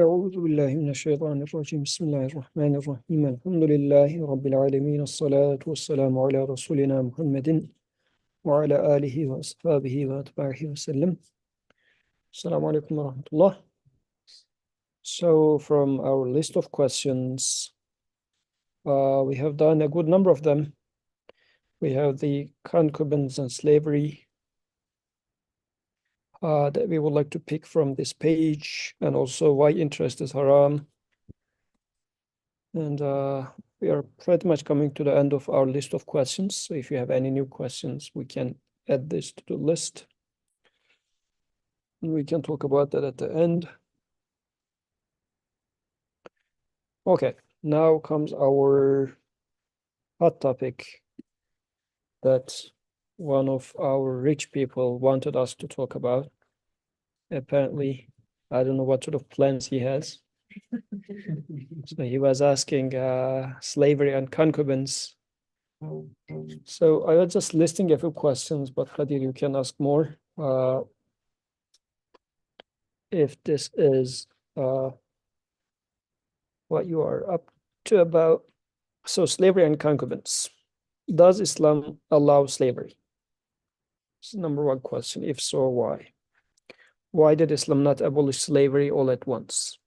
أعوذ بالله من الشيطان الرجيم بسم الله الرحمن الرحيم الحمد لله رب العالمين الصلاة والسلام على رسولنا محمد وعلى آله وأصحابه وأتباعه وسلم. Assalamu alaikum wa rahmatullah. So from our list of questions, we have done a good number of them. We have the concubines and slavery that we would like to pick from this page, and also why interest is haram. And we are pretty much coming to the end of our list of questions. So if you have any new questions, we can add this to the list. And we can talk about that at the end. Okay, now comes our hot topic that one of our rich people wanted us to talk about. Apparently, I don't know what sort of plans he has. So he was asking slavery and concubines. So I was just listing a few questions, but Khadir, you can ask more. If this is what you are up to about. So slavery and concubines. Does Islam allow slavery? This is number one question. If so, why? Why did Islam not abolish slavery all at once?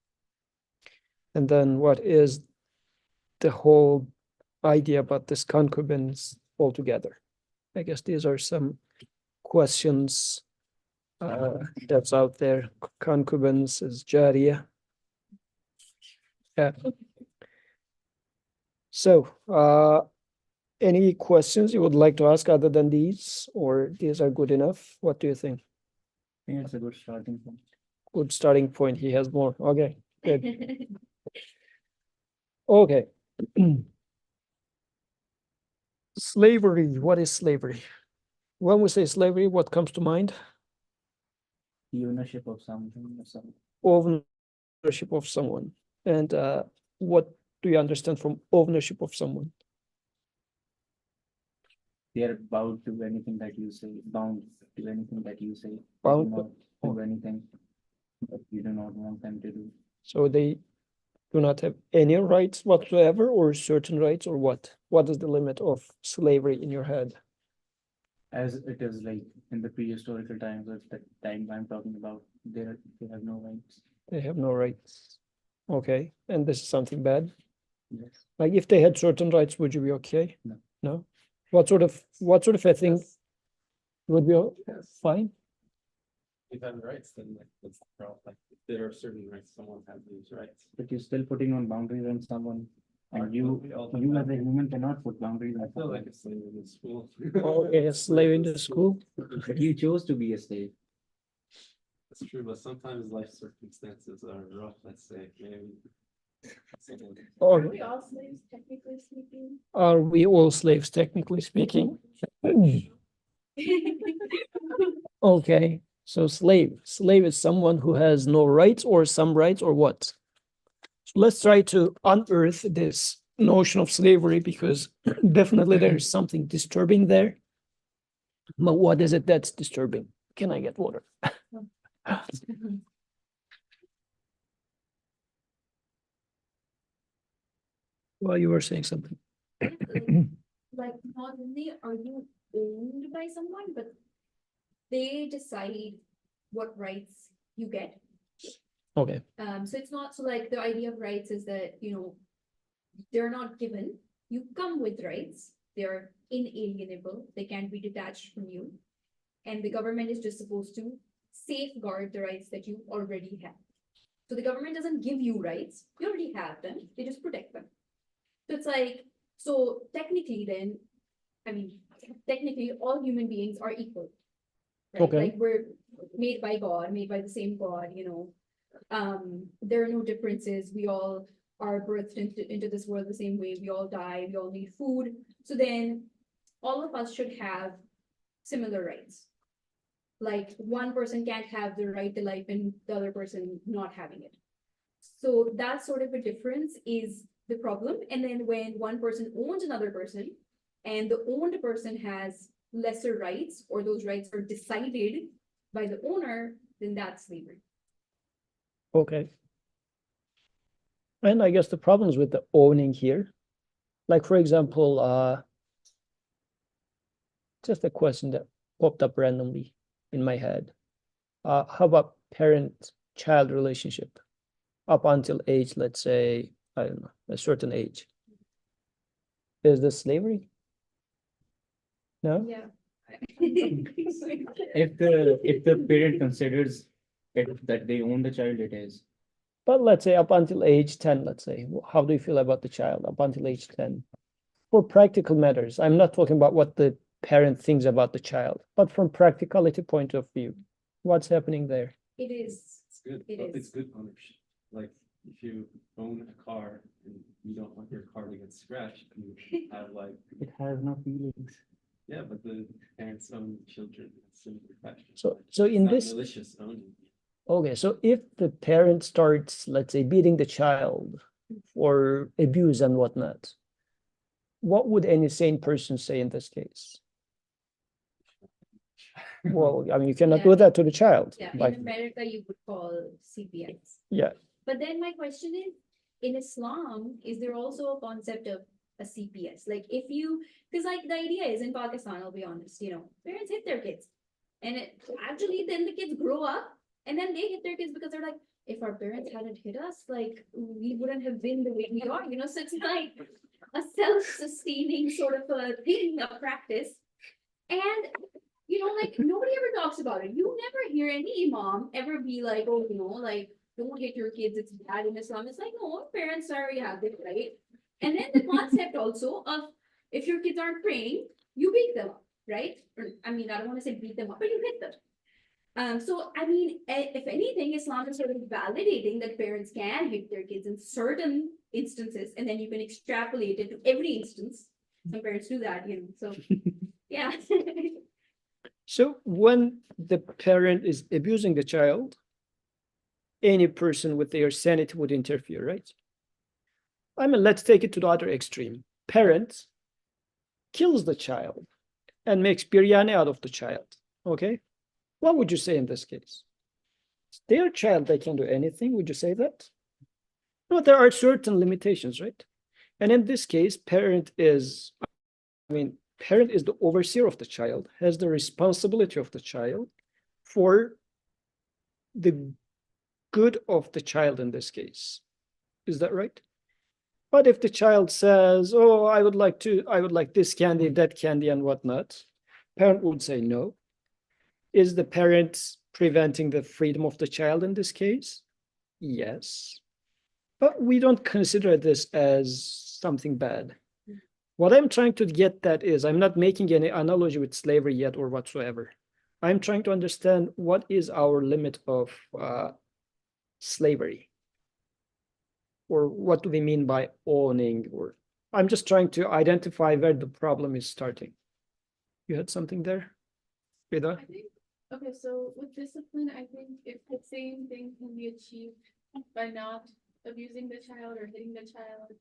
And then what is the whole idea about this concubines altogether? I guess these are some questions that's out there. Concubines is Jariya. Yeah. So, any questions you would like to ask other than these, or these are good enough? What do you think? I think it's a good starting point. Good starting point. He has more. Okay, good. Okay. Slavery. What is slavery? When we say slavery, what comes to mind? The ownership of something or something. Ownership of someone. And what do you understand from ownership of someone? They are bound to anything that you say, bound to anything that you say. Bound They do not do anything that you do not want them to do. So they do not have any rights whatsoever, or certain rights, or what? What is the limit of slavery in your head? As it is like in the prehistorical times, or the time I'm talking about, they have no rights. They have no rights. Okay. And this is something bad? Yes. Like if they had certain rights, would you be okay? No. No? What sort of a thing would be fine? If you have rights, then like that's the problem. Like if there are certain rights, someone has these rights. But you're still putting on boundaries on someone, and We you all as a human cannot put boundaries on I feel someone. like a slave in school. Okay, a slave in the school? But you chose to be a slave. That's true, but sometimes life circumstances are rough, let's say, maybe. Or Are we all slaves, technically speaking? are we all slaves, technically speaking? Okay, so slave is someone who has no rights or some rights, or what? So let's try to unearth this notion of slavery, because definitely there is something disturbing there. But what is it that's disturbing? Can I get water? Well, you were saying something. Like, not only are you owned by someone, but they decide what rights you get. Okay, So it's not, so like the idea of rights is that, they're not given, you come with rights, they're inalienable, they can't be detached from you. And the government is just supposed to safeguard the rights that you already have. So the government doesn't give you rights, you already have them, they just protect them. So it's like, so technically then, technically all human beings are equal. Right? Okay. Like we're made by God, made by the same God, there are no differences. We all are birthed into this world the same way. We all die, we all need food. So then all of us should have similar rights. Like one person can't have the right to life and the other person not having it. So that sort of a difference is the problem. And then when one person owns another person and the owned person has lesser rights, or those rights are decided by the owner, then that's slavery. okay. And I guess the problems with the owning here, like for example, just a question that popped up randomly in my head. How about parent-child relationship up until age, let's say, I don't know, a certain age? Is this slavery? No? Yeah. If the parent considers it that they own the child, it is. But let's say up until age 10, let's say, how do you feel about the child up until age 10? For practical matters, I'm not talking about what the parent thinks about the child, but from practicality point of view, what's happening there? It is. It's good. It It's is. good ownership. Like if you own a car and you don't want your car to get scratched, you have like, It has no feelings. yeah, but the parents own children. It's in profession. So in Not this, malicious owning. okay, so if the parent starts, let's say, beating the child for abuse and whatnot, what would any sane person say in this case? Well, I mean, you cannot do Yeah. that to the child. Yeah, Like, in America, you would call CPS. yeah, But then my question is, in Islam, is there also a concept of a CPS? Like if you, because like the idea is in Pakistan, I'll be honest, parents hit their kids. And actually then the kids grow up and then they hit their kids because they're like, if our parents hadn't hit us, like we wouldn't have been the way we are, so it's like a self-sustaining sort of a thing, a practice. And like nobody ever talks about it. You never hear any imam ever be like, oh, like don't hit your kids, it's bad in Islam. It's like, no, parents are reactive, right? And then the concept also of if your kids aren't praying, you beat them up, right? Or, I mean, I don't want to say beat them up, but you hit them. So I mean, if anything, Islam is sort of validating that parents can hit their kids in certain instances, and then you can extrapolate it to every instance. Some parents do that, so yeah. so when the parent is abusing the child, any person with their sanity would interfere, right? I mean, let's take it to the other extreme. Parent kills the child and makes biryani out of the child, okay? What would you say in this case? It's their child, they can do anything. Would you say that? No, there are certain limitations, right? And in this case, parent is the overseer of the child, has the responsibility of the child for the good of the child in this case. Is that right? But if the child says, oh, I would like this candy, that candy, and whatnot, parent would say no. Is the parent preventing the freedom of the child in this case? Yes. But we don't consider this as something bad. What I'm trying to get at is, I'm not making any analogy with slavery yet or whatsoever. I'm trying to understand what is our limit of slavery, or what do we mean by owning, or I'm just trying to identify where the problem is starting. You had something there, Rida? I think, okay, so with discipline, I think if the same thing can be achieved by not abusing the child or hitting the child,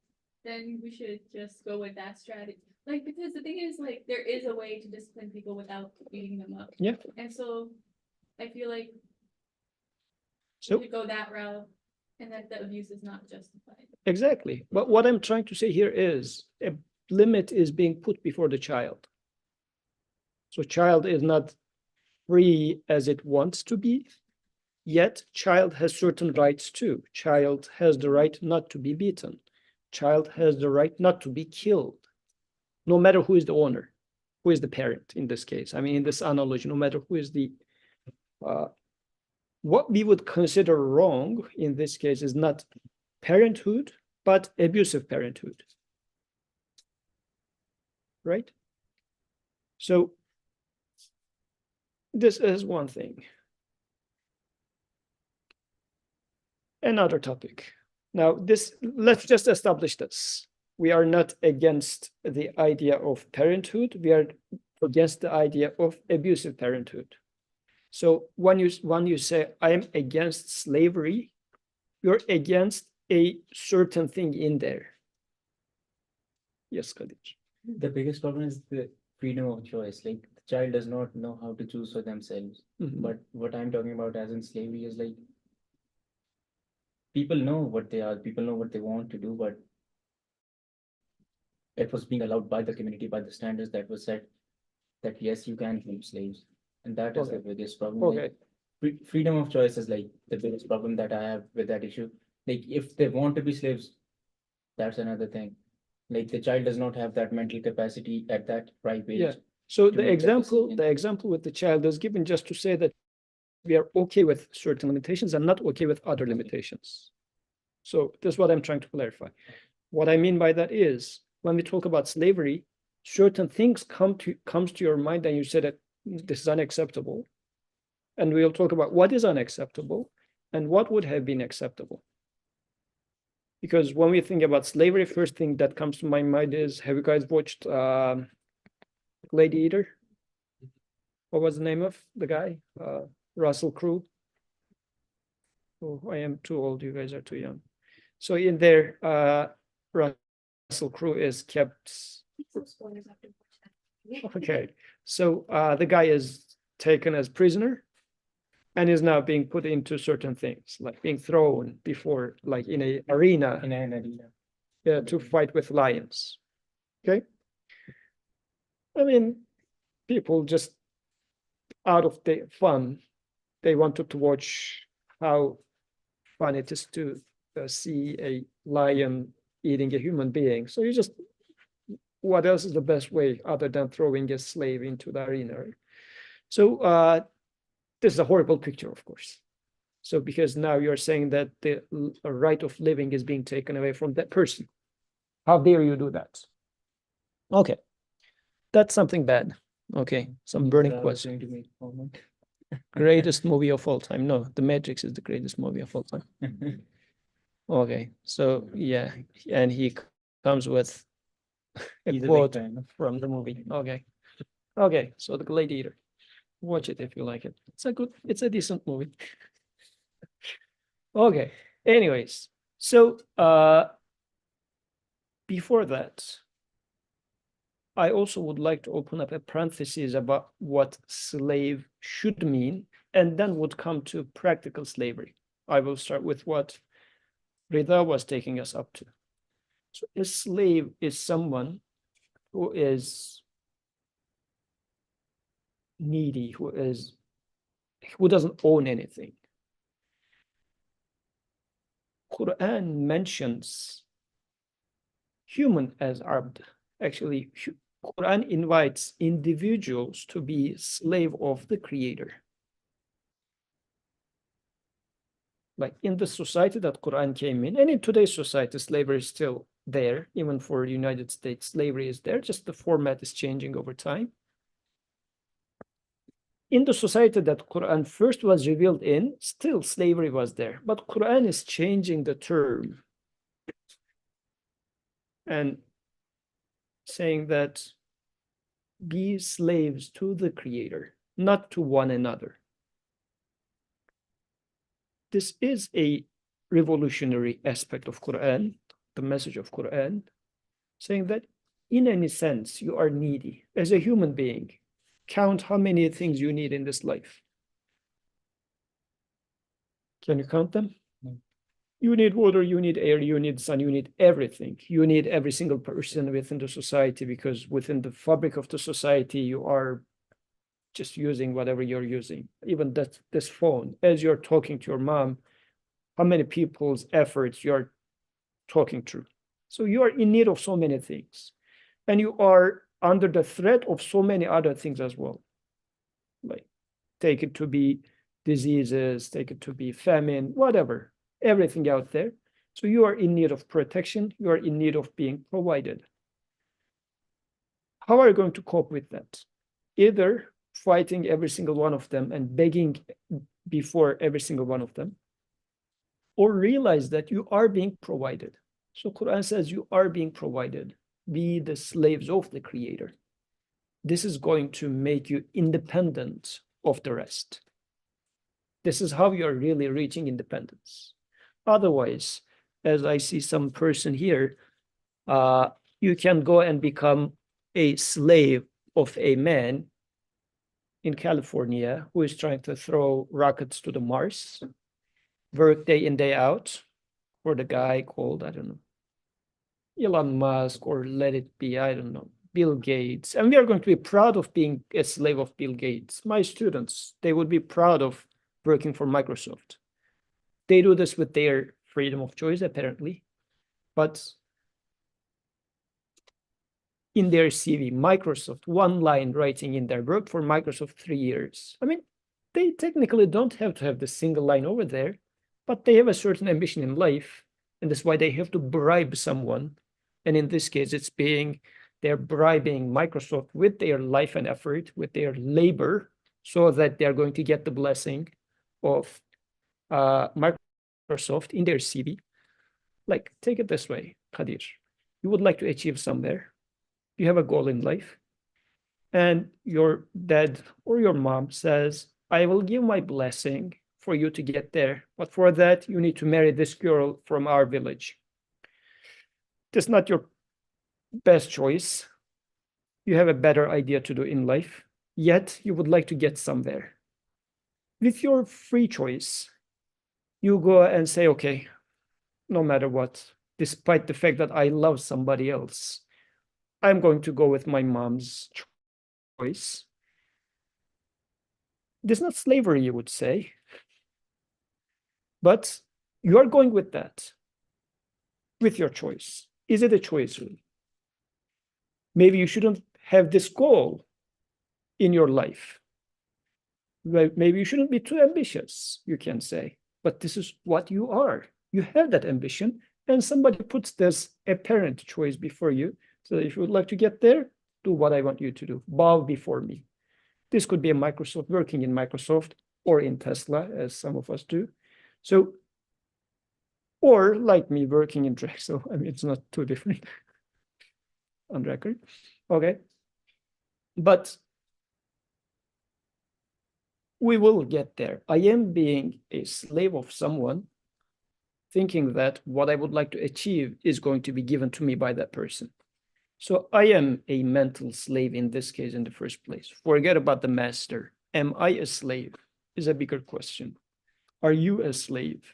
then we should just go with that strategy. Like, because the thing is, like, there is a way to discipline people without beating them up. Yeah. And so I feel like So we should go that route and that the abuse is not justified. exactly. But what I'm trying to say here is a limit is being put before the child. So child is not free as it wants to be, yet child has certain rights too. Child has the right not to be beaten. Child has the right not to be killed, no matter who is the owner, who is the parent in this case. I mean, in this analogy, no matter who is the what we would consider wrong in this case is not parenthood, but abusive parenthood. Right? So this is one thing. Another topic. Now, let's just establish this. We are not against the idea of parenthood. We are against the idea of abusive parenthood. So when you say I am against slavery, you're against a certain thing in there. Yes, Khalid. The biggest problem is the freedom of choice. Like the child does not know how to choose for themselves. Mhm. But what I'm talking about as in slavery is like people know what they are, people know what they want to do, but it was being allowed by the community, by the standards that were set, that yes, you can keep slaves. And that is the Okay. biggest problem. Like, Okay, freedom of choice is like the biggest problem that I have with that issue. Like, if they want to be slaves, that's another thing. Like, the child does not have that mental capacity at that ripe age. yeah. So to the make that example, decision. the example with the child is given just to say that we are okay with certain limitations and not okay with other limitations. So this is what I'm trying to clarify. What I mean by that is when we talk about slavery, certain things comes to your mind and you say that this is unacceptable. And we'll talk about what is unacceptable and what would have been acceptable. Because when we think about slavery, first thing that comes to my mind is, have you guys watched Lady Eater? What was the name of the guy? Russell Crowe. Oh, I am too old. You guys are too young. So in there, Russell Crowe is kept. Spoilers after watch that. Okay, so the guy is taken as prisoner and is now being put into certain things, like being thrown before, like in a arena, In an arena. to fight with lions. Okay. I mean, people just out of the fun, they wanted to watch how fun it is to see a lion eating a human being. So you just, what else is the best way other than throwing a slave into the arena? Right? So this is a horrible picture, of course. So because now you're saying that the right of living is being taken away from that person. How dare you do that? Okay, that's something bad. Okay, some burning question. Going to make comment. Greatest movie of all time. No, The Matrix is the greatest movie of all time. Okay, so yeah, and he comes with a He's a big quote fan. from the movie. Okay, okay, so The Gladiator. Watch it if you like it. It's a decent movie. Okay, anyways, so before that, I also would like to open up a parenthesis about what slave should mean, and then would come to practical slavery. I will start with what Rida was taking us up to. So a slave is someone who is needy, who doesn't own anything. Quran mentions human as abd. Actually, Quran invites individuals to be slave of the creator. Like in the society that Quran came in, and in today's society, slavery is still there. Even for the United States, slavery is there, just the format is changing over time. In the society that Quran first was revealed in, still slavery was there. But Quran is changing the term and saying that be slaves to the creator, not to one another. This is a revolutionary aspect of Quran, the message of Quran, saying that in any sense, you are needy as a human being. Count how many things you need in this life. Can you count them? No. You need water, you need air, you need sun, you need everything. You need every single person within the society, because within the fabric of the society, you are just using whatever you're using. Even this phone, as you're talking to your mom, how many people's efforts you're talking through. So you are in need of so many things. And you are under the threat of so many other things as well. Like take it to be diseases, take it to be famine, whatever, everything out there. So you are in need of protection. You are in need of being provided. How are you going to cope with that? Either fighting every single one of them and begging before every single one of them, or realize that you are being provided. So Quran says you are being provided. Be the slaves of the creator. This is going to make you independent of the rest. This is how you are really reaching independence. Otherwise, as I see some person here, you can go and become a slave of a man in California who is trying to throw rockets to the Mars, work day in, day out, or the guy called, I don't know, Elon Musk, or let it be, I don't know, Bill Gates. And we are going to be proud of being a slave of Bill Gates. My students, they would be proud of working for Microsoft. They do this with their freedom of choice, apparently. But in their CV, Microsoft, one line writing in their work for Microsoft 3 years. I mean, they technically don't have to have the single line over there, but they have a certain ambition in life, and that's why they have to bribe someone. And in this case, they're bribing Microsoft with their life and effort, with their labor, so that they're going to get the blessing of Microsoft in their CV. Like, take it this way, Kadir. You would like to achieve somewhere. You have a goal in life, and your dad or your mom says, I will give my blessing for you to get there, but for that, you need to marry this girl from our village. That's not your best choice. You have a better idea to do in life, yet you would like to get somewhere. With your free choice, you go and say, okay, no matter what, despite the fact that I love somebody else, I'm going to go with my mom's choice. This is not slavery, you would say, but you are going with that, with your choice. Is it a choice, really? Maybe you shouldn't have this goal in your life. Maybe you shouldn't be too ambitious, you can say, but this is what you are. You have that ambition, and somebody puts this apparent choice before you. So if you would like to get there, do what I want you to do. Bow before me. This could be a Microsoft, working in Microsoft, or in Tesla, as some of us do. So, or like me, working in Drexel. I mean, it's not too different on record. Okay. But we will get there. I am being a slave of someone, thinking that what I would like to achieve is going to be given to me by that person. So I am a mental slave in this case in the first place. Forget about the master. Am I a slave? Is a bigger question. Are you a slave?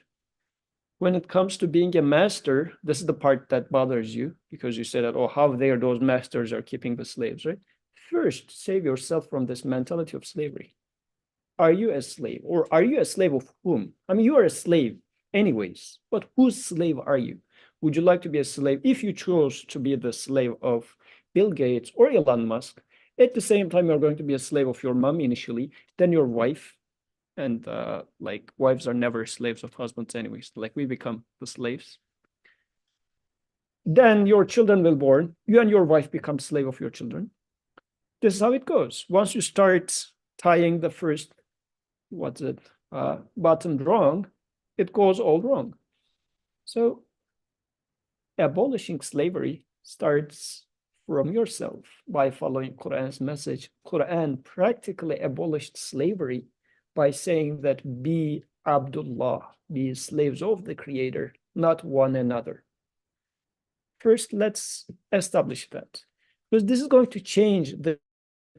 When it comes to being a master, this is the part that bothers you, because you said that, oh, how dare those masters are keeping the slaves, right? First, save yourself from this mentality of slavery. Are you a slave? Or are you a slave of whom? I mean, you are a slave anyways, but whose slave are you? Would you like to be a slave? If you chose to be the slave of Bill Gates or Elon Musk, at the same time, you're going to be a slave of your mom initially, then your wife, and like wives are never slaves of husbands anyways. Like we become the slaves. Then your children will born. You and your wife become slave of your children. This is how it goes. Once you start tying the first, button wrong, it goes all wrong. So abolishing slavery starts from yourself by following Quran's message. Quran practically abolished slavery by saying that be Abdullah, be slaves of the Creator, not one another. First, let's establish that, because this is going to change the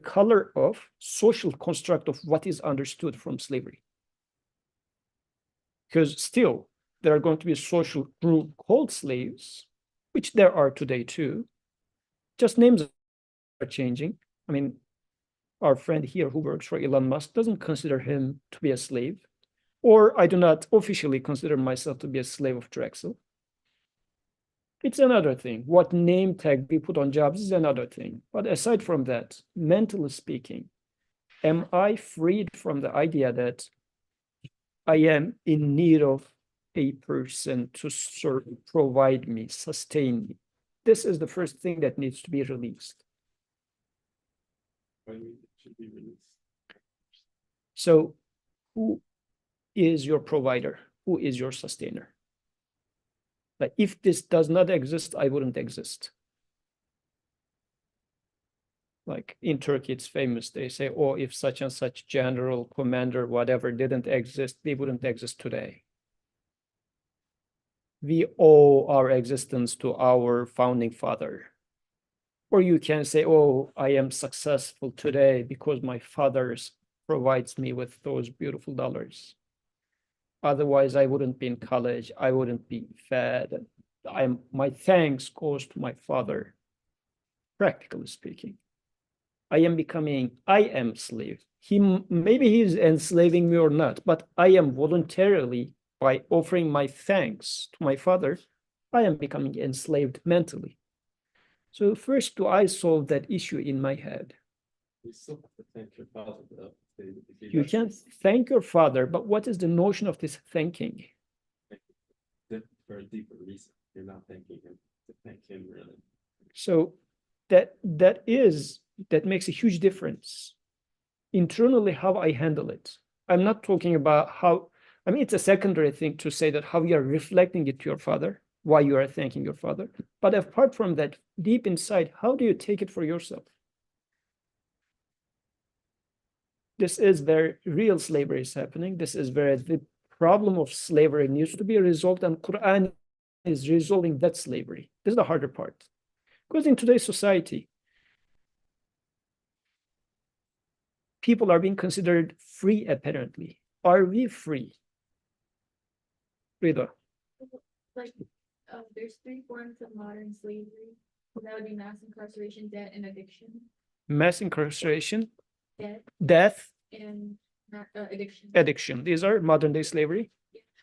color of social construct of what is understood from slavery. Because still, there are going to be a social group called slaves, which there are today too. Just names are changing. I mean, our friend here who works for Elon Musk doesn't consider him to be a slave, or I do not officially consider myself to be a slave of Drexel. It's another thing. What name tag we put on jobs is another thing. But aside from that, mentally speaking, am I freed from the idea that I am in need of a person to provide me, sustain me? This is the first thing that needs to be released. It should be released. So who is your provider? Who is your sustainer? Like if this does not exist, I wouldn't exist. Like in Turkey, it's famous. They say, oh, if such and such general, commander, whatever didn't exist, they wouldn't exist today. We owe our existence to our founding father. Or you can say, oh, I am successful today because my father provides me with those beautiful dollars. Otherwise, I wouldn't be in college. I wouldn't be fed. My thanks goes to my father. Practically speaking, I am slave. Maybe he's enslaving me or not, but I am voluntarily, by offering my thanks to my father, I am becoming enslaved mentally. So first, do I solve that issue in my head? You still have to thank your father though. If You can thank your father, but what is the notion of this thanking? for a deeper reason. You're not thanking him to thank him really. So that makes a huge difference. Internally, how I handle it. I'm not talking about it's a secondary thing to say that how you are reflecting it to your father, why you are thanking your father. But apart from that, deep inside, how do you take it for yourself? This is where real slavery is happening. This is where the problem of slavery needs to be resolved, and Quran is resolving that slavery. This is the harder part. Because in today's society, people are being considered free, apparently. Are we free? Rida. Like, there's 3 forms of modern slavery. That would be mass incarceration, debt, and addiction. Mass incarceration, Debt death, and addiction. addiction. These are modern day slavery.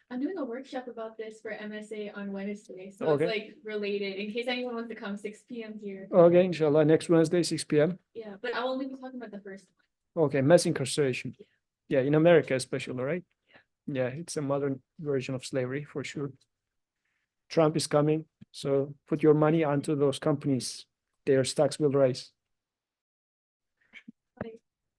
I'm doing a workshop about this for MSA on Wednesday, so Okay. it's like related, in case anyone wants to come, 6 p.m. here. Okay, inshallah, next Wednesday, 6 p.m. Yeah, but I'll only be talking about the first Okay, mass incarceration. Yeah, in America especially, right? Yeah, it's a modern version of slavery for sure. Trump is coming, so put your money onto those companies. Their stocks will rise. one.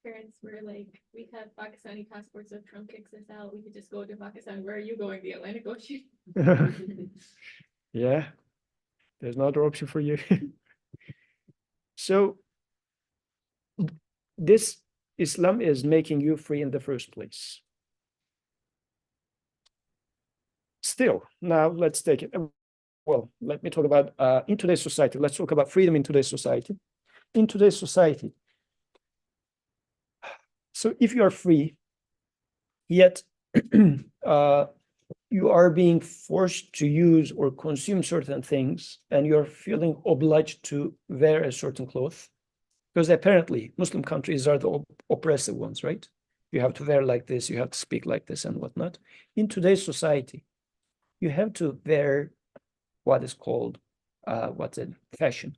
My parents were like, we have Pakistani passports, if Trump kicks us out, we could just go to Pakistan. Where are you going? The Atlantic Ocean? Yeah, there's no other option for you. So this Islam is making you free in the first place. Still, now let's take it. Well, let me talk about in today's society. Let's talk about freedom in today's society. In today's society, so if you are free, yet you are being forced to use or consume certain things, and you're feeling obliged to wear a certain cloth, because apparently Muslim countries are the oppressive ones, right? You have to wear like this, you have to speak like this and whatnot. In today's society, you have to wear what is called fashion.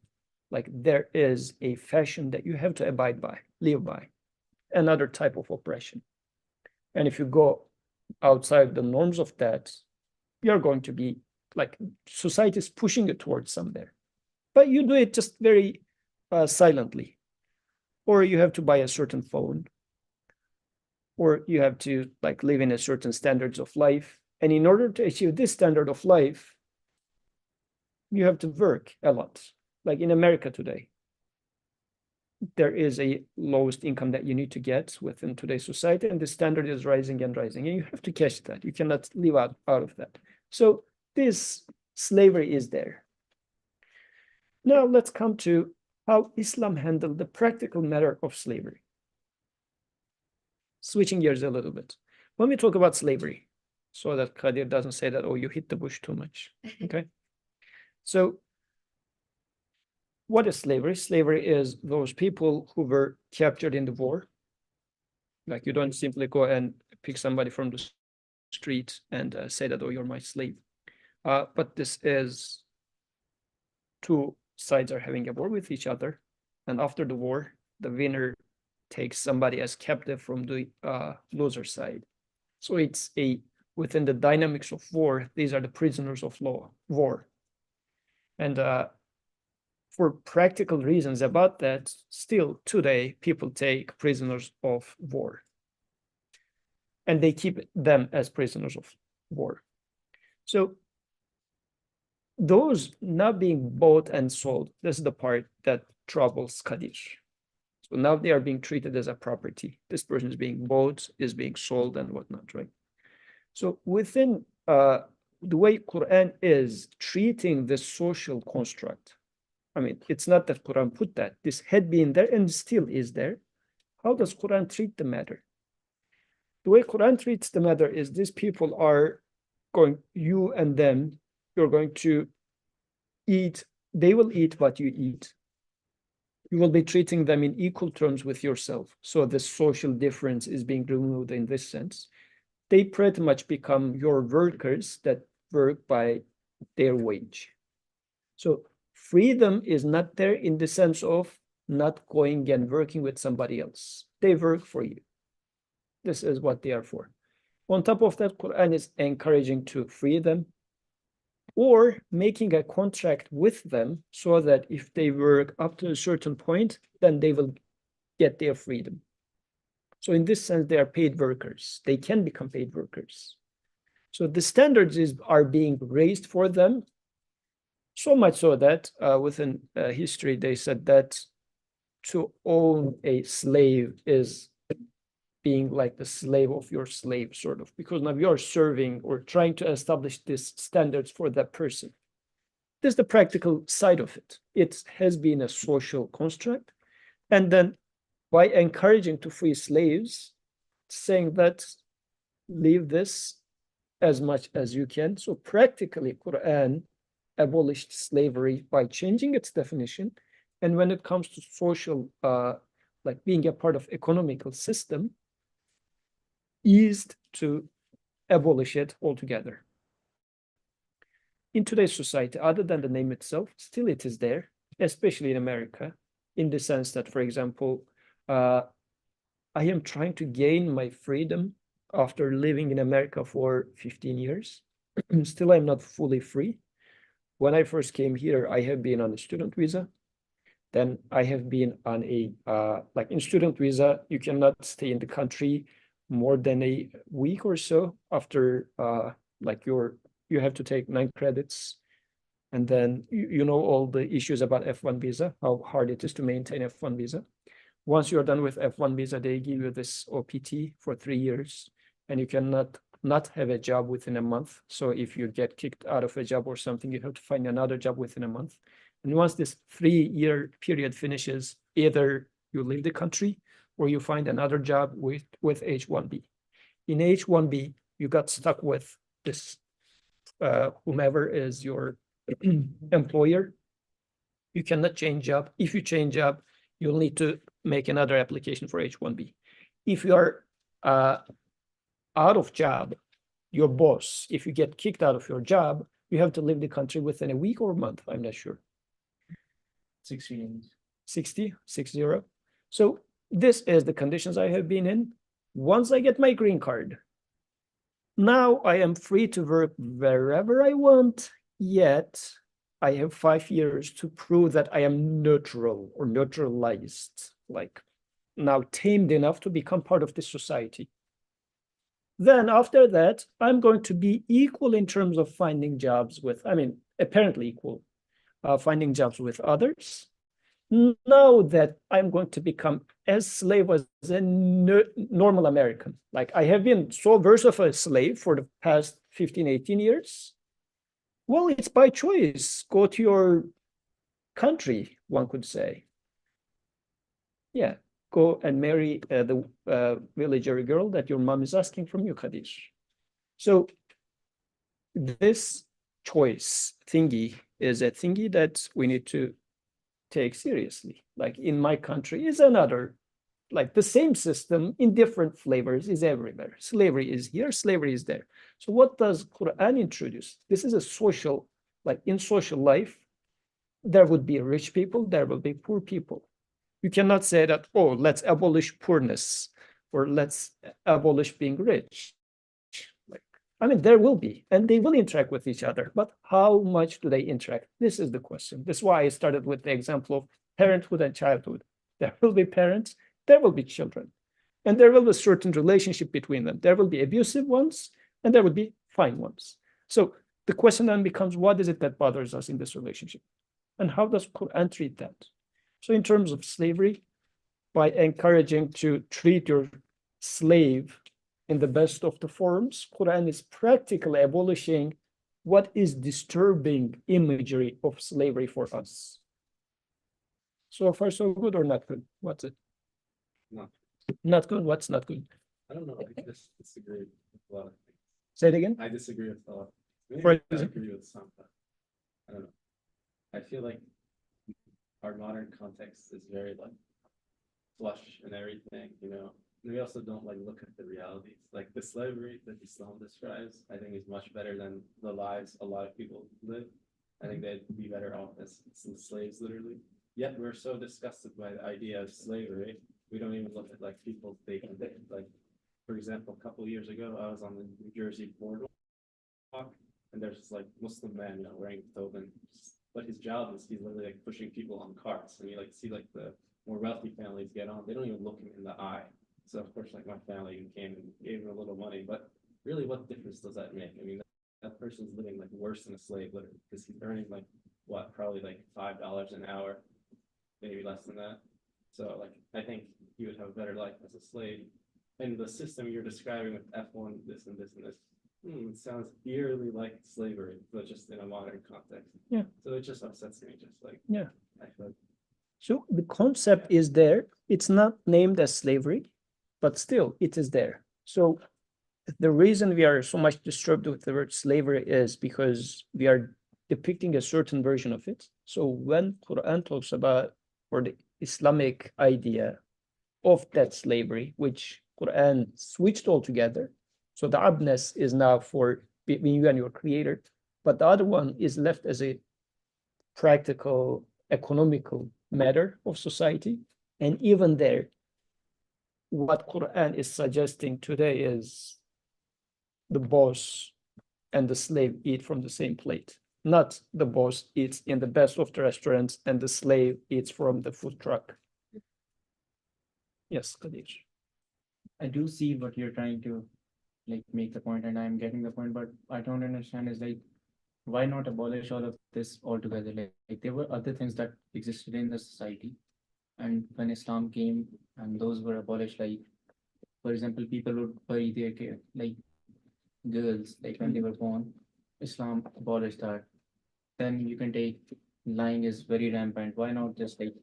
Like there is a fashion that you have to abide by, live by, another type of oppression. And if you go outside the norms of that, you're going to be like society is pushing you towards somewhere, but you do it just very silently. Or you have to buy a certain phone, or you have to like live in a certain standards of life. And in order to achieve this standard of life, you have to work a lot. Like in America today, there is a lowest income that you need to get within today's society, and the standard is rising and rising, and you have to catch that. You cannot live out of that. So this slavery is there. Now let's come to how Islam handled the practical matter of slavery. Switching gears a little bit. When we talk about slavery, so that Kadir doesn't say that, oh, you hit the bush too much. Okay. So what is slavery? Slavery is those people who were captured in the war. Like you don't simply go and pick somebody from the street and say that, oh, you're my slave. But this is two sides are having a war with each other. And after the war, the winner takes somebody as captive from the loser side. So it's within the dynamics of war, these are the prisoners of war. And for practical reasons about that, still today, people take prisoners of war. And they keep them as prisoners of war. So those not being bought and sold, this is the part that troubles Kadir. So now they are being treated as a property. This person is being bought, is being sold and whatnot, right? So within the way Quran is treating this social construct, I mean, it's not that Quran put that, this had been there and still is there. How does Quran treat the matter? The way Quran treats the matter is these people are going, you and them, you're going to eat, they will eat what you eat. You will be treating them in equal terms with yourself. So the social difference is being removed in this sense. They pretty much become your workers that work by their wage. So freedom is not there in the sense of not going and working with somebody else. They work for you. This is what they are for. On top of that, Quran is encouraging to free them or making a contract with them so that if they work up to a certain point, then they will get their freedom. So in this sense, they are paid workers. They can become paid workers. So the standards are being raised for them, so much so that within history, they said that to own a slave is being like the slave of your slave, sort of, because now you're serving or trying to establish these standards for that person. This is the practical side of it. It has been a social construct. And then by encouraging to free slaves, saying that leave this as much as you can. So practically, Quran abolished slavery by changing its definition. And when it comes to social, like being a part of economical system, eased to abolish it altogether. In today's society, other than the name itself, still it is there, especially in America, in the sense that, for example, I am trying to gain my freedom after living in America for 15 years. Still, I'm not fully free. When I first came here, I have been on a student visa. Then I have been on a, like in student visa, you cannot stay in the country more than a week or so after, like you have to take 9 credits. And then you know all the issues about F1 visa, how hard it is to maintain F1 visa. Once you're done with F1 visa, they give you this OPT for 3 years, and you cannot not have a job within a month. So if you get kicked out of a job or something, you have to find another job within a month. And once this 3-year period finishes, either you leave the country or you find another job with H1B. In H1B, you got stuck with this, whomever is your employer. You cannot change job. If you change job, you'll need to make another application for H1B. If you are out of job, your boss, if you get kicked out of your job, you have to leave the country within a week or a month. I'm not sure. 60 days. 60. So this is the conditions I have been in. Once I get my green card, now I am free to work wherever I want, yet I have 5 years to prove that I am neutral or neutralized, like now tamed enough to become part of this society. Then after that, I'm going to be equal in terms of finding jobs with, apparently equal, finding jobs with others. Now that I'm going to become as slave as a normal American. Like I have been so versatile a slave for the past 15, 18 years. Well, it's by choice. Go to your country, one could say. Yeah, go and marry the villager girl that your mom is asking from you, Khadish. So this choice thingy is a thingy that we need to take seriously. Like in my country is another, like the same system in different flavors is everywhere. Slavery is here, slavery is there. So what does Quran introduce? This is a social, like in social life, there would be rich people, there will be poor people. You cannot say that, oh, let's abolish poorness or let's abolish being rich. There will be, and they will interact with each other, but how much do they interact? This is the question. This is why I started with the example of parenthood and childhood. There will be parents, there will be children, and there will be a certain relationship between them. There will be abusive ones, and there will be fine ones. So the question then becomes, what is it that bothers us in this relationship? And how does Quran treat that? So in terms of slavery, by encouraging to treat your slave in the best of the forms, Quran is practically abolishing what is disturbing imagery of slavery for us. So far, so good or not good? What's it? Not. Not good. What's not good? I don't know, I just disagree with a lot of things. Say it again. I disagree with a lot. Maybe For I example? agree with some, but I don't know. I feel like our modern context is very like flush and everything, you know. And we also don't like look at the realities. Like the slavery that Islam describes, I think is much better than the lives a lot of people live. I think they'd be better off as some slaves, literally. Yet we're so disgusted by the idea of slavery, we don't even look at like people taking it. Like, for example, a couple of years ago, I was on the New Jersey boardwalk, and there's this like Muslim man, you know, wearing a turban. But his job is he's literally like pushing people on carts, and you like see like the more wealthy families get on. They don't even look him in the eye. So of course, like my family even came and gave him a little money. But really, what difference does that make? I mean, that person's living like worse than a slave, literally, because he's earning like what, probably like $5 an hour, maybe less than that. So like, I think he would have a better life as a slave. And the system you're describing with F1, this and this and this, it sounds eerily like slavery, but just in a modern context. Yeah. So it just upsets me, just like. Yeah. I feel like, So the concept is there. It's not named as slavery, but still it is there. So the reason we are so much disturbed with the word slavery is because we are depicting a certain version of it. So when Quran talks about, or the Islamic idea of that slavery, which Quran switched altogether. So the abness is now for between you and your creator, but the other one is left as a practical, economical matter of society. And even there, what Quran is suggesting today is the boss and the slave eat from the same plate. Not the boss eats in the best of the restaurants and the slave eats from the food truck. Yes, Kadir. I do see what you're trying to like make the point, and I'm getting the point, but I don't understand is like, why not abolish all of this altogether? Like there were other things that existed in the society, and when Islam came and those were abolished, like for example, people would bury their like girls, like when they were born, Islam abolished that. Then you can take lying is very rampant. Why not just like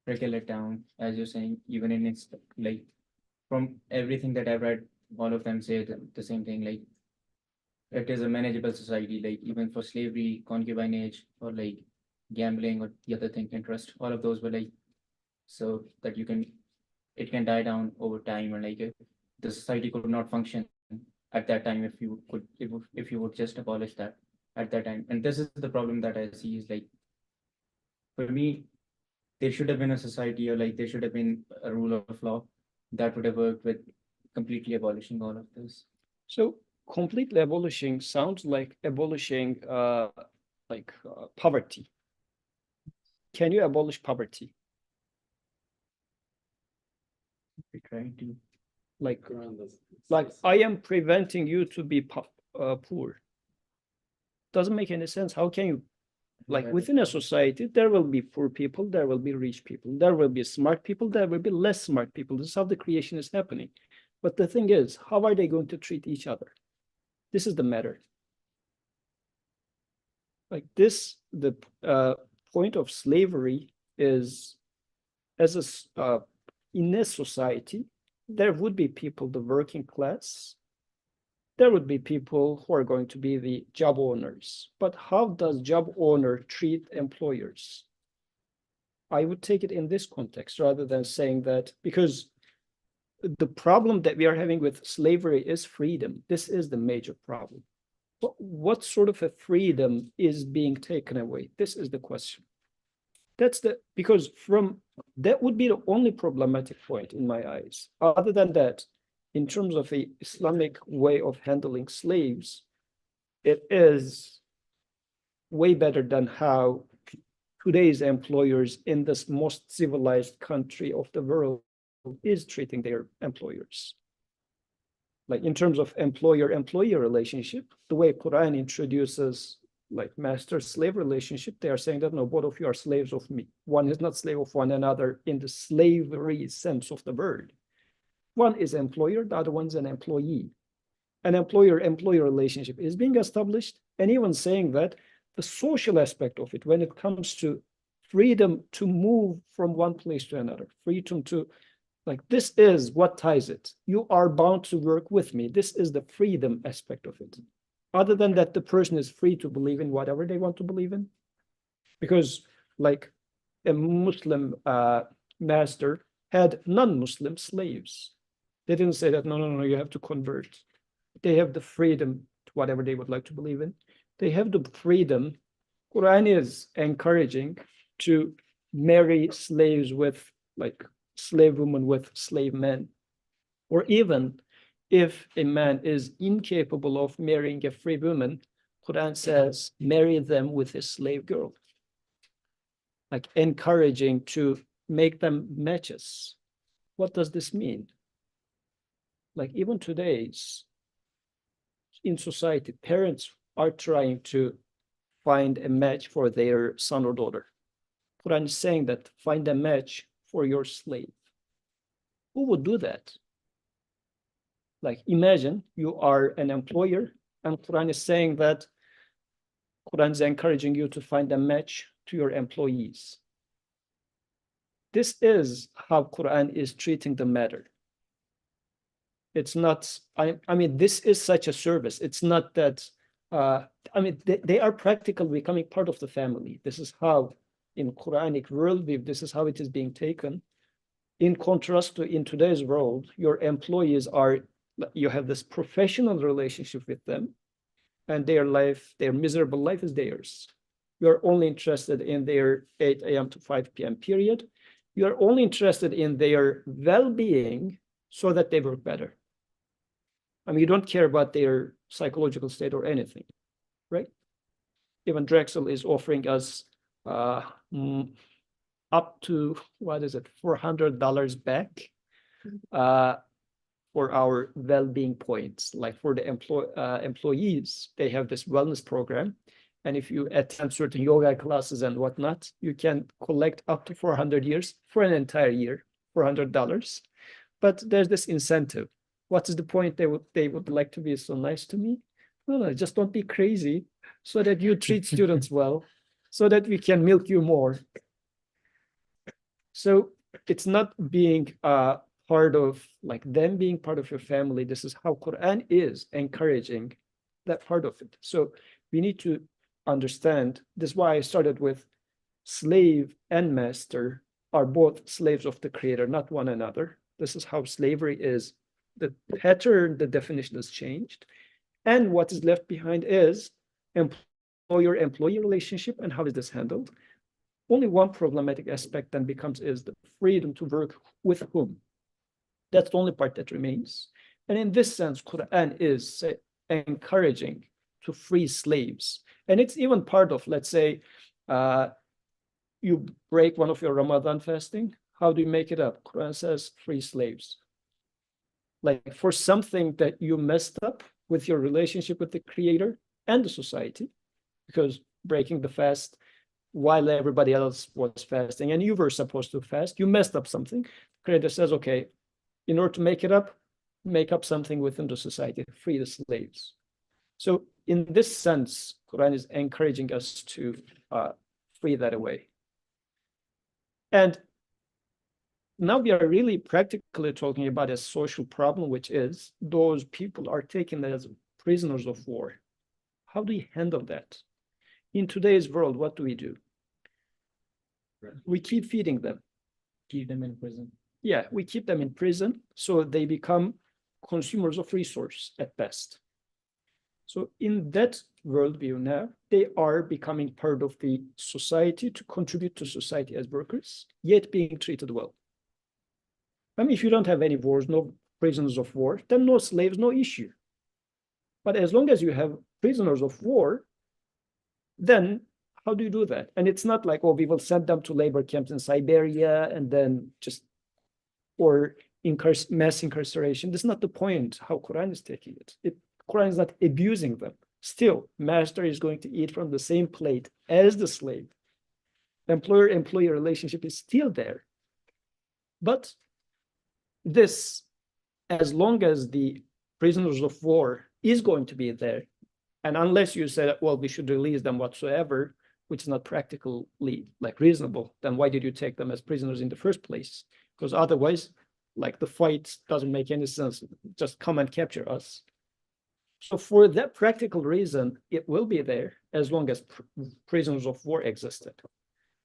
trickle it down, as you're saying, even in its like from everything that I've read, all of them say the same thing, like it is a manageable society, like even for slavery, concubinage, or like gambling or the other thing, interest, all of those were like so that it can die down over time, and like the society could not function at that time if you would just abolish that at that time. And this is the problem that I see is like, for me, there should have been a society, or like there should have been a rule of law that would have worked with completely abolishing all of this. So completely abolishing sounds like abolishing poverty. Can you abolish poverty? We try to Like Quran doesn't like say so. I am preventing you to be poor. Doesn't make any sense. How can you, like within a society, there will be poor people, there will be rich people, there will be smart people, there will be less smart people. This is how the creation is happening. But the thing is, how are they going to treat each other? This is the matter. Like this, the point of slavery is, as a in a society, there would be people, the working class, there would be people who are going to be the job owners. But how does job owner treat employers? I would take it in this context rather than saying that, because the problem that we are having with slavery is freedom. This is the major problem. What sort of a freedom is being taken away? This is the question. Because that would be the only problematic point in my eyes. Other than that, in terms of the Islamic way of handling slaves, it is way better than how today's employers in this most civilized country of the world is treating their employers. Like in terms of employer-employee relationship, the way Quran introduces like master-slave relationship, they are saying that no, both of you are slaves of me. One is not slave of one another in the slavery sense of the word. One is employer, the other one's an employee. An employer-employee relationship is being established, and even saying that the social aspect of it, when it comes to freedom to move from one place to another, freedom to Like this is what ties it. You are bound to work with me. This is the freedom aspect of it. Other than that, the person is free to believe in whatever they want to believe in. Because like a Muslim master had non-Muslim slaves. They didn't say that, no, you have to convert. They have the freedom to whatever they would like to believe in. They have the freedom. Quran is encouraging to marry slaves with like slave women with slave men. Or even if a man is incapable of marrying a free woman, Quran says, marry them with a slave girl. Like encouraging to make them matches. What does this mean? Like even today's in society, parents are trying to find a match for their son or daughter. Quran is saying that find a match for your slave. Who would do that? Like imagine you are an employer and Quran is saying that Quran is encouraging you to find a match to your employees. This is how Quran is treating the matter. It's not, I mean, this is such a service. It's not that, I mean, they are practically becoming part of the family. This is how, in Quranic worldview, this is how it is being taken. In contrast to in today's world, your employees are, you have this professional relationship with them, and their life, their miserable life is theirs. You're only interested in their 8 a.m. to 5 p.m. period. You're only interested in their well-being so that they work better. I mean, you don't care about their psychological state or anything, right? Even Drexel is offering us up to, what is it, $400 back for our well-being points. Like for the employees, they have this wellness program. And if you attend certain yoga classes and whatnot, you can collect up to 400 years for an entire year, $400. But there's this incentive. What is the point? They would like to be so nice to me? No, just don't be crazy so that you treat students well, so that we can milk you more. So it's not being part of, like them being part of your family. This is how Quran is encouraging that part of it. So we need to understand, this is why I started with slave and master are both slaves of the creator, not one another. This is how slavery is. The pattern, the definition has changed. And what is left behind is employer-employee relationship and how is this handled? Only one problematic aspect then becomes is the freedom to work with whom. That's the only part that remains. And in this sense, Quran is encouraging to free slaves. And it's even part of, let's say, you break one of your Ramadan fasting. How do you make it up? Quran says free slaves. Like for something that you messed up with your relationship with the creator and the society, because breaking the fast while everybody else was fasting and you were supposed to fast, you messed up something. The creator says, okay, in order to make it up, make up something within the society, free the slaves. So in this sense, Quran is encouraging us to free that away. And now we are really practically talking about a social problem, which is those people are taken as prisoners of war. How do you handle that? In today's world, what do? We keep feeding them. Keep them in prison. Yeah, we keep them in prison, so they become consumers of resource at best. So in that worldview now, they are becoming part of the society to contribute to society as workers, yet being treated well. I mean, if you don't have any wars, no prisoners of war, then no slaves, no issue. But as long as you have prisoners of war, then how do you do that? And it's not like, oh, we will send them to labor camps in Siberia and then just, or mass incarceration. This is not the point how Quran is taking it. Quran is not abusing them. Still, master is going to eat from the same plate as the slave. Employer-employee relationship is still there. But this, as long as the prisoners of war is going to be there, and unless you say, well, we should release them whatsoever, which is not practically like reasonable, then why did you take them as prisoners in the first place? Because otherwise, like the fight doesn't make any sense. Just come and capture us. So for that practical reason, it will be there as long as prisoners of war existed.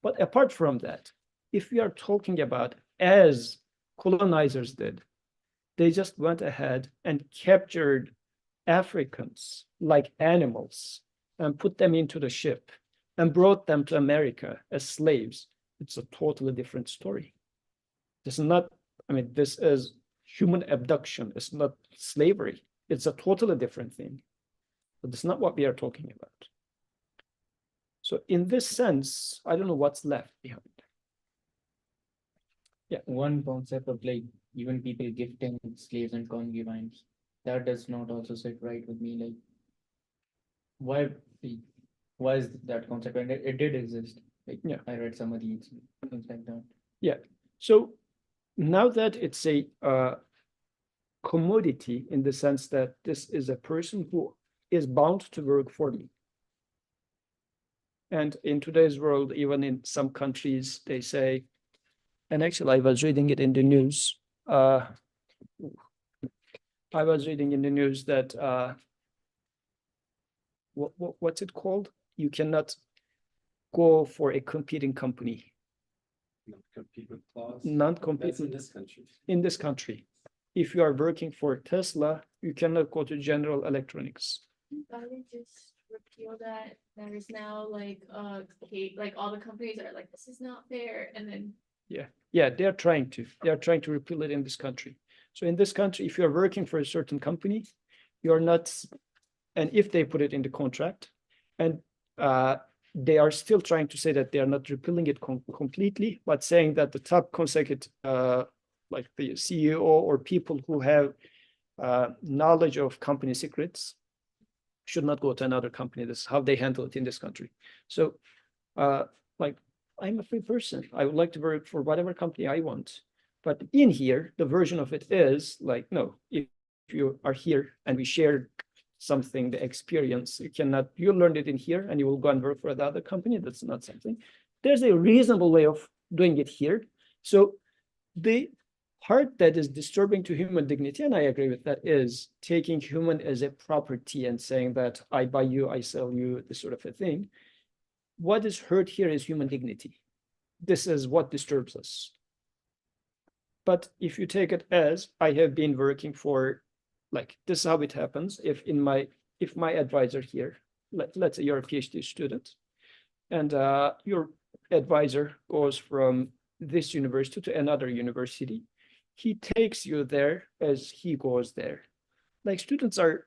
But apart from that, if we are talking about as colonizers did, they just went ahead and captured Africans like animals and put them into the ship and brought them to America as slaves. It's a totally different story. This is not, I mean, this is human abduction. It's not slavery. It's a totally different thing. But it's not what we are talking about. So in this sense, I don't know what's left behind. One concept of like even people gifting slaves and concubines, that does not also sit right with me. Like, why is that concept? And it did exist. Like, Yeah. I read some of these things like that. So now that it's a commodity in the sense that this is a person who is bound to work for me. And in today's world, even in some countries, they say, and actually I was reading it in the news. I was reading in the news that what's it called? You cannot go for a competing company. Non-compete clause. Non-compete That's in this country. in this country. If you are working for Tesla, you cannot go to General Electronics. I would just repeal that. There is now like like all the companies are like, this is not fair, and then Yeah, they are trying to repeal it in this country. So in this country, if you're working for a certain company, you're not, and if they put it in the contract, and they are still trying to say that they are not repealing it completely, but saying that the top consecutive, like the CEO or people who have knowledge of company secrets should not go to another company. This is how they handle it in this country. So like, I'm a free person. I would like to work for whatever company I want. But in here, the version of it is like, no, if you are here and we share something, the experience, you learned it in here and you will go and work for the other company. That's not something. There's a reasonable way of doing it here. So the part that is disturbing to human dignity, and I agree with that, is taking human as a property and saying that I buy you, I sell you, this sort of a thing. What is hurt here is human dignity. This is what disturbs us. But if you take it as I have been working for, like, this is how it happens. If my advisor here, let's say you're a PhD student, and your advisor goes from this university to another university, he takes you there as he goes there. Like, students are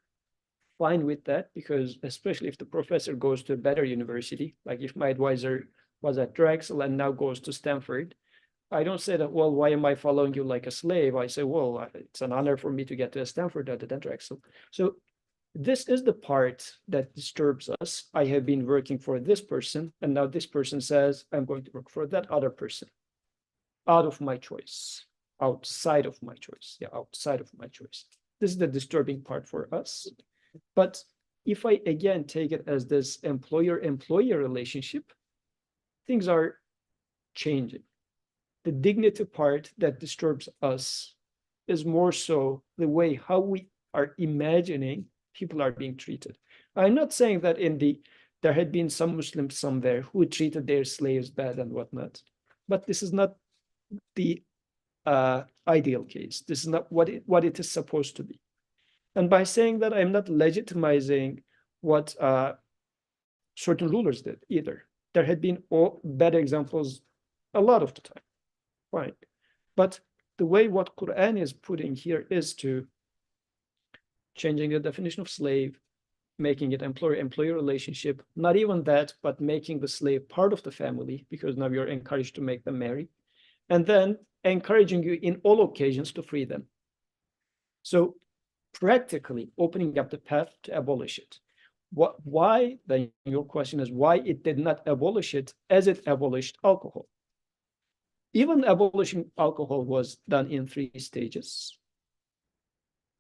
fine with that, because especially if the professor goes to a better university, like if my advisor was at Drexel and now goes to Stanford, I don't say that, well, why am I following you like a slave? I say, well, it's an honor for me to get to Stanford rather than Drexel. So this is the part that disturbs us. I have been working for this person, and now this person says, I'm going to work for that other person out of my choice, outside of my choice. Yeah, outside of my choice. This is the disturbing part for us. But if I again take it as this employer-employee relationship, things are changing. The dignity part that disturbs us is more so the way how we are imagining people are being treated. I'm not saying that there had been some Muslims somewhere who treated their slaves bad and whatnot, but this is not the ideal case. This is not what it is supposed to be. And by saying that, I'm not legitimizing what certain rulers did either. There had been bad examples a lot of the time. Fine. But the way what Quran is putting here is to changing the definition of slave, making it employer-employee relationship, not even that, but making the slave part of the family, because now you're encouraged to make them marry, and then encouraging you in all occasions to free them. So practically opening up the path to abolish it. Why, then your question is why it did not abolish it as it abolished alcohol. Even abolishing alcohol was done in 3 stages,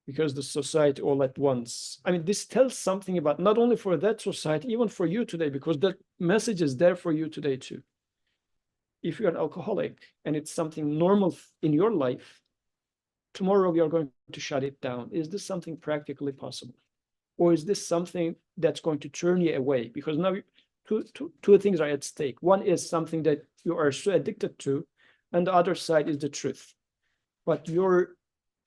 because the society all at once. I mean, this tells something about not only for that society, even for you today, because that message is there for you today too. If you're an alcoholic and it's something normal in your life, tomorrow we are going to shut it down. Is this something practically possible? Or is this something that's going to turn you away? Because now two things are at stake. One is something that you are so addicted to, and the other side is the truth. But your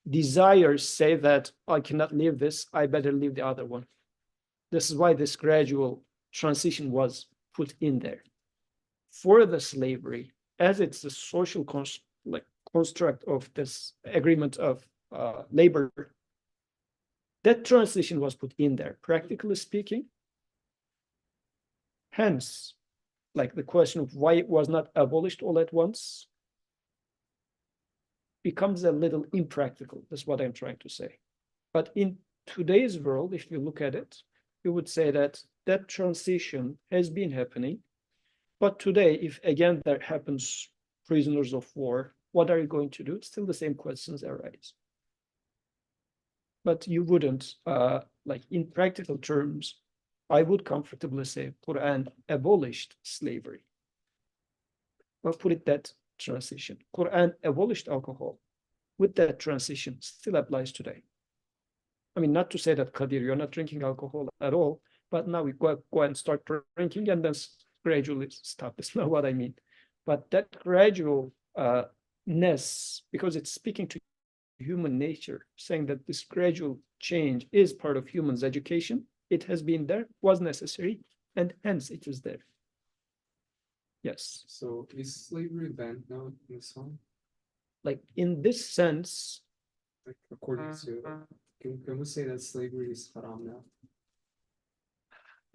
desires say that I cannot leave this, I better leave the other one. This is why this gradual transition was put in there. For the slavery, as it's the social construct of this agreement of labor, that transition was put in there, practically speaking. Hence, like the question of why it was not abolished all at once becomes a little impractical. That's what I'm trying to say. But in today's world, if you look at it, you would say that that transition has been happening. But today, if again there happens prisoners of war, what are you going to do? Still the same questions arise. But you wouldn't, like in practical terms, I would comfortably say Quran abolished slavery. Well, put it that transition. Quran abolished alcohol. With that transition, still applies today. I mean, not to say that, Kadir, you're not drinking alcohol at all, but now we go and start drinking and then gradually stop. That's not what I mean. But that gradual ness, because it's speaking to human nature, saying that this gradual change is part of humans' education. It has been there, was necessary, and hence it is there. Yes. So is slavery banned now in Islam? Like in this sense, Like according to, can we say that slavery is haram now?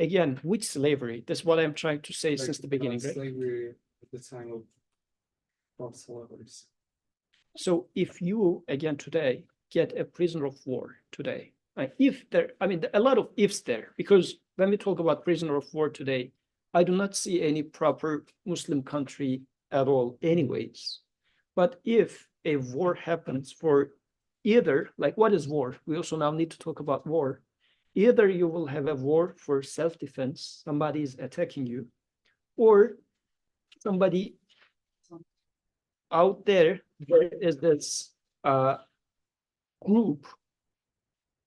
again, which slavery? That's what I'm trying to say since the beginning, right? Slavery at the time of false slaves. So if you, again, today, get a prisoner of war today, if there, I mean, a lot of ifs there, because when we talk about prisoner of war today, I do not see any proper Muslim country at all anyways. But if a war happens for either, like what is war? We also now need to talk about war. Either you will have a war for self-defense, somebody is attacking you, or somebody out there is this group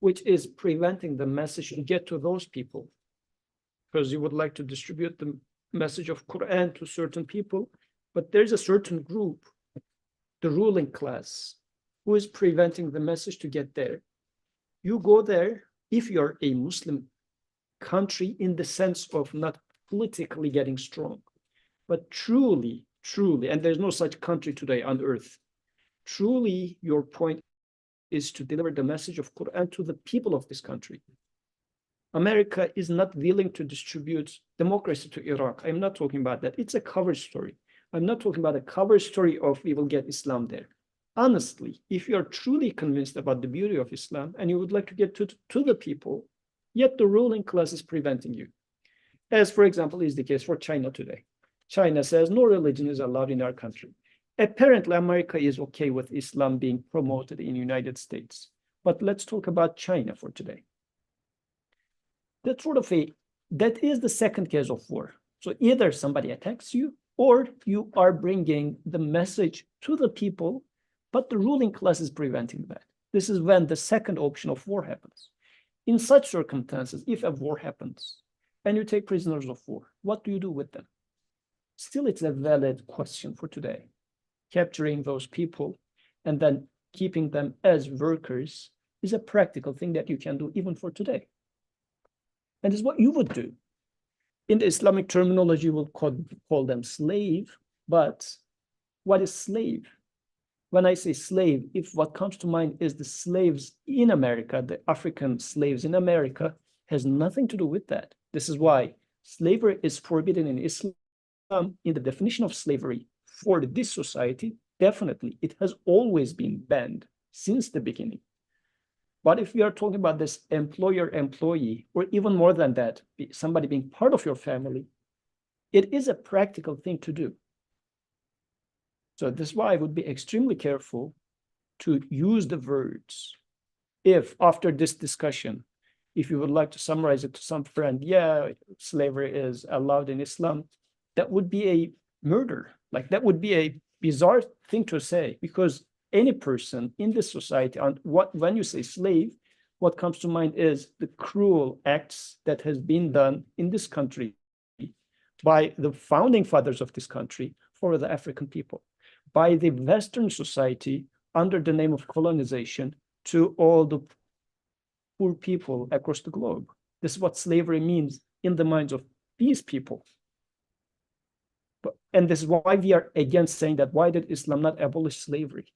which is preventing the message to get to those people, because you would like to distribute the message of Quran to certain people, but there's a certain group, the ruling class, who is preventing the message to get there. You go there if you're a Muslim country in the sense of not politically getting strong, but truly, and there's no such country today on earth, truly your point is to deliver the message of Quran to the people of this country. America is not willing to distribute democracy to Iraq. I'm not talking about that. It's a cover story. I'm not talking about a cover story of we will get Islam there. Honestly, if you are truly convinced about the beauty of Islam and you would like to get to the people, yet the ruling class is preventing you. As, for example, is the case for China today. China says no religion is allowed in our country. Apparently, America is okay with Islam being promoted in the United States. But let's talk about China for today. That is the second case of war. So either somebody attacks you or you are bringing the message to the people, but the ruling class is preventing that. This is when the second option of war happens. In such circumstances, if a war happens and you take prisoners of war, what do you do with them? Still, it's a valid question for today. Capturing those people and then keeping them as workers is a practical thing that you can do even for today. And is what you would do. In the Islamic terminology, we'll call them slave, but what is slave? When I say slave, if what comes to mind is the slaves in America, the African slaves in America, has nothing to do with that. This is why slavery is forbidden in Islam. In the definition of slavery for this society, definitely, it has always been banned since the beginning. But if we are talking about this employer-employee, or even more than that, somebody being part of your family, it is a practical thing to do. So this is why I would be extremely careful to use the words. If after this discussion, if you would like to summarize it to some friend, yeah, slavery is allowed in Islam, that would be a murder. Like that would be a bizarre thing to say, because any person in this society, and when you say slave, what comes to mind is the cruel acts that has been done in this country by the founding fathers of this country for the African people, by the Western society under the name of colonization to all the poor people across the globe. This is what slavery means in the minds of these people. And this is why we are again saying that why did Islam not abolish slavery?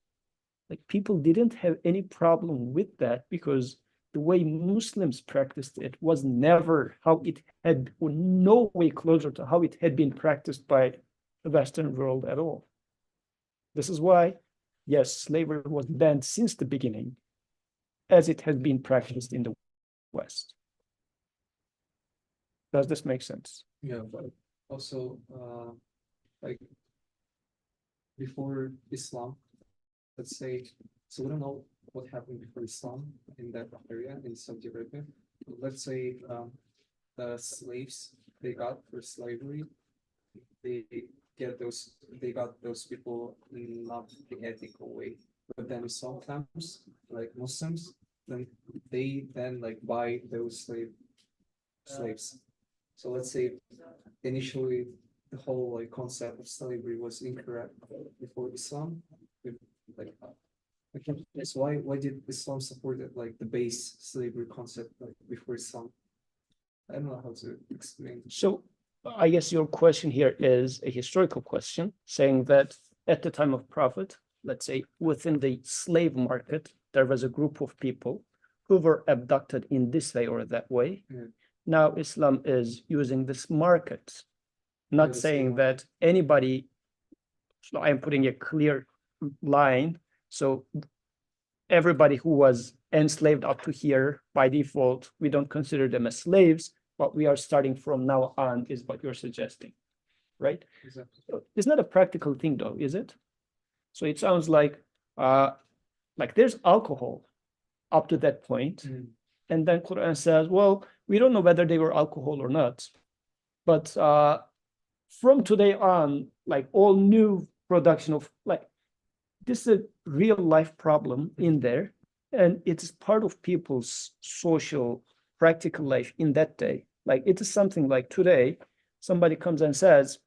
Like people didn't have any problem with that because the way Muslims practiced it was never how it had, or no way closer to how it had been practiced by the Western world at all. This is why, yes, slavery was banned since the beginning, as it has been practiced in the West. Does this make sense? Yeah, but also, like before Islam, let's say, so we don't know what happened before Islam in that area in Saudi Arabia. Let's say the slaves they got for slavery, they got those people in not the ethical way. But then sometimes, like Muslims, then they like buy those slaves. So let's say initially the whole like concept of slavery was incorrect before Islam. Like that's why did Islam support it, like the base slavery concept like before Islam? I don't know how to explain. So I guess your question here is a historical question, saying that at the time of Prophet, let's say within the slave market, there was a group of people who were abducted in this way or that way. Yeah. Now Islam is using this market, not the saying slave that anybody, so I'm putting a clear line. So everybody who was enslaved up to here, by default, we don't consider them as slaves, but we are starting from now on, is what you're suggesting, right? Exactly. It's not a practical thing though, is it? So it sounds like there's alcohol up to that point. And then Quran says, well, we don't know whether they were alcohol or not. But from today on, like all new production of this is a real life problem in there. And it's part of people's social, practical life in that day. Like it is something like today, somebody comes and says,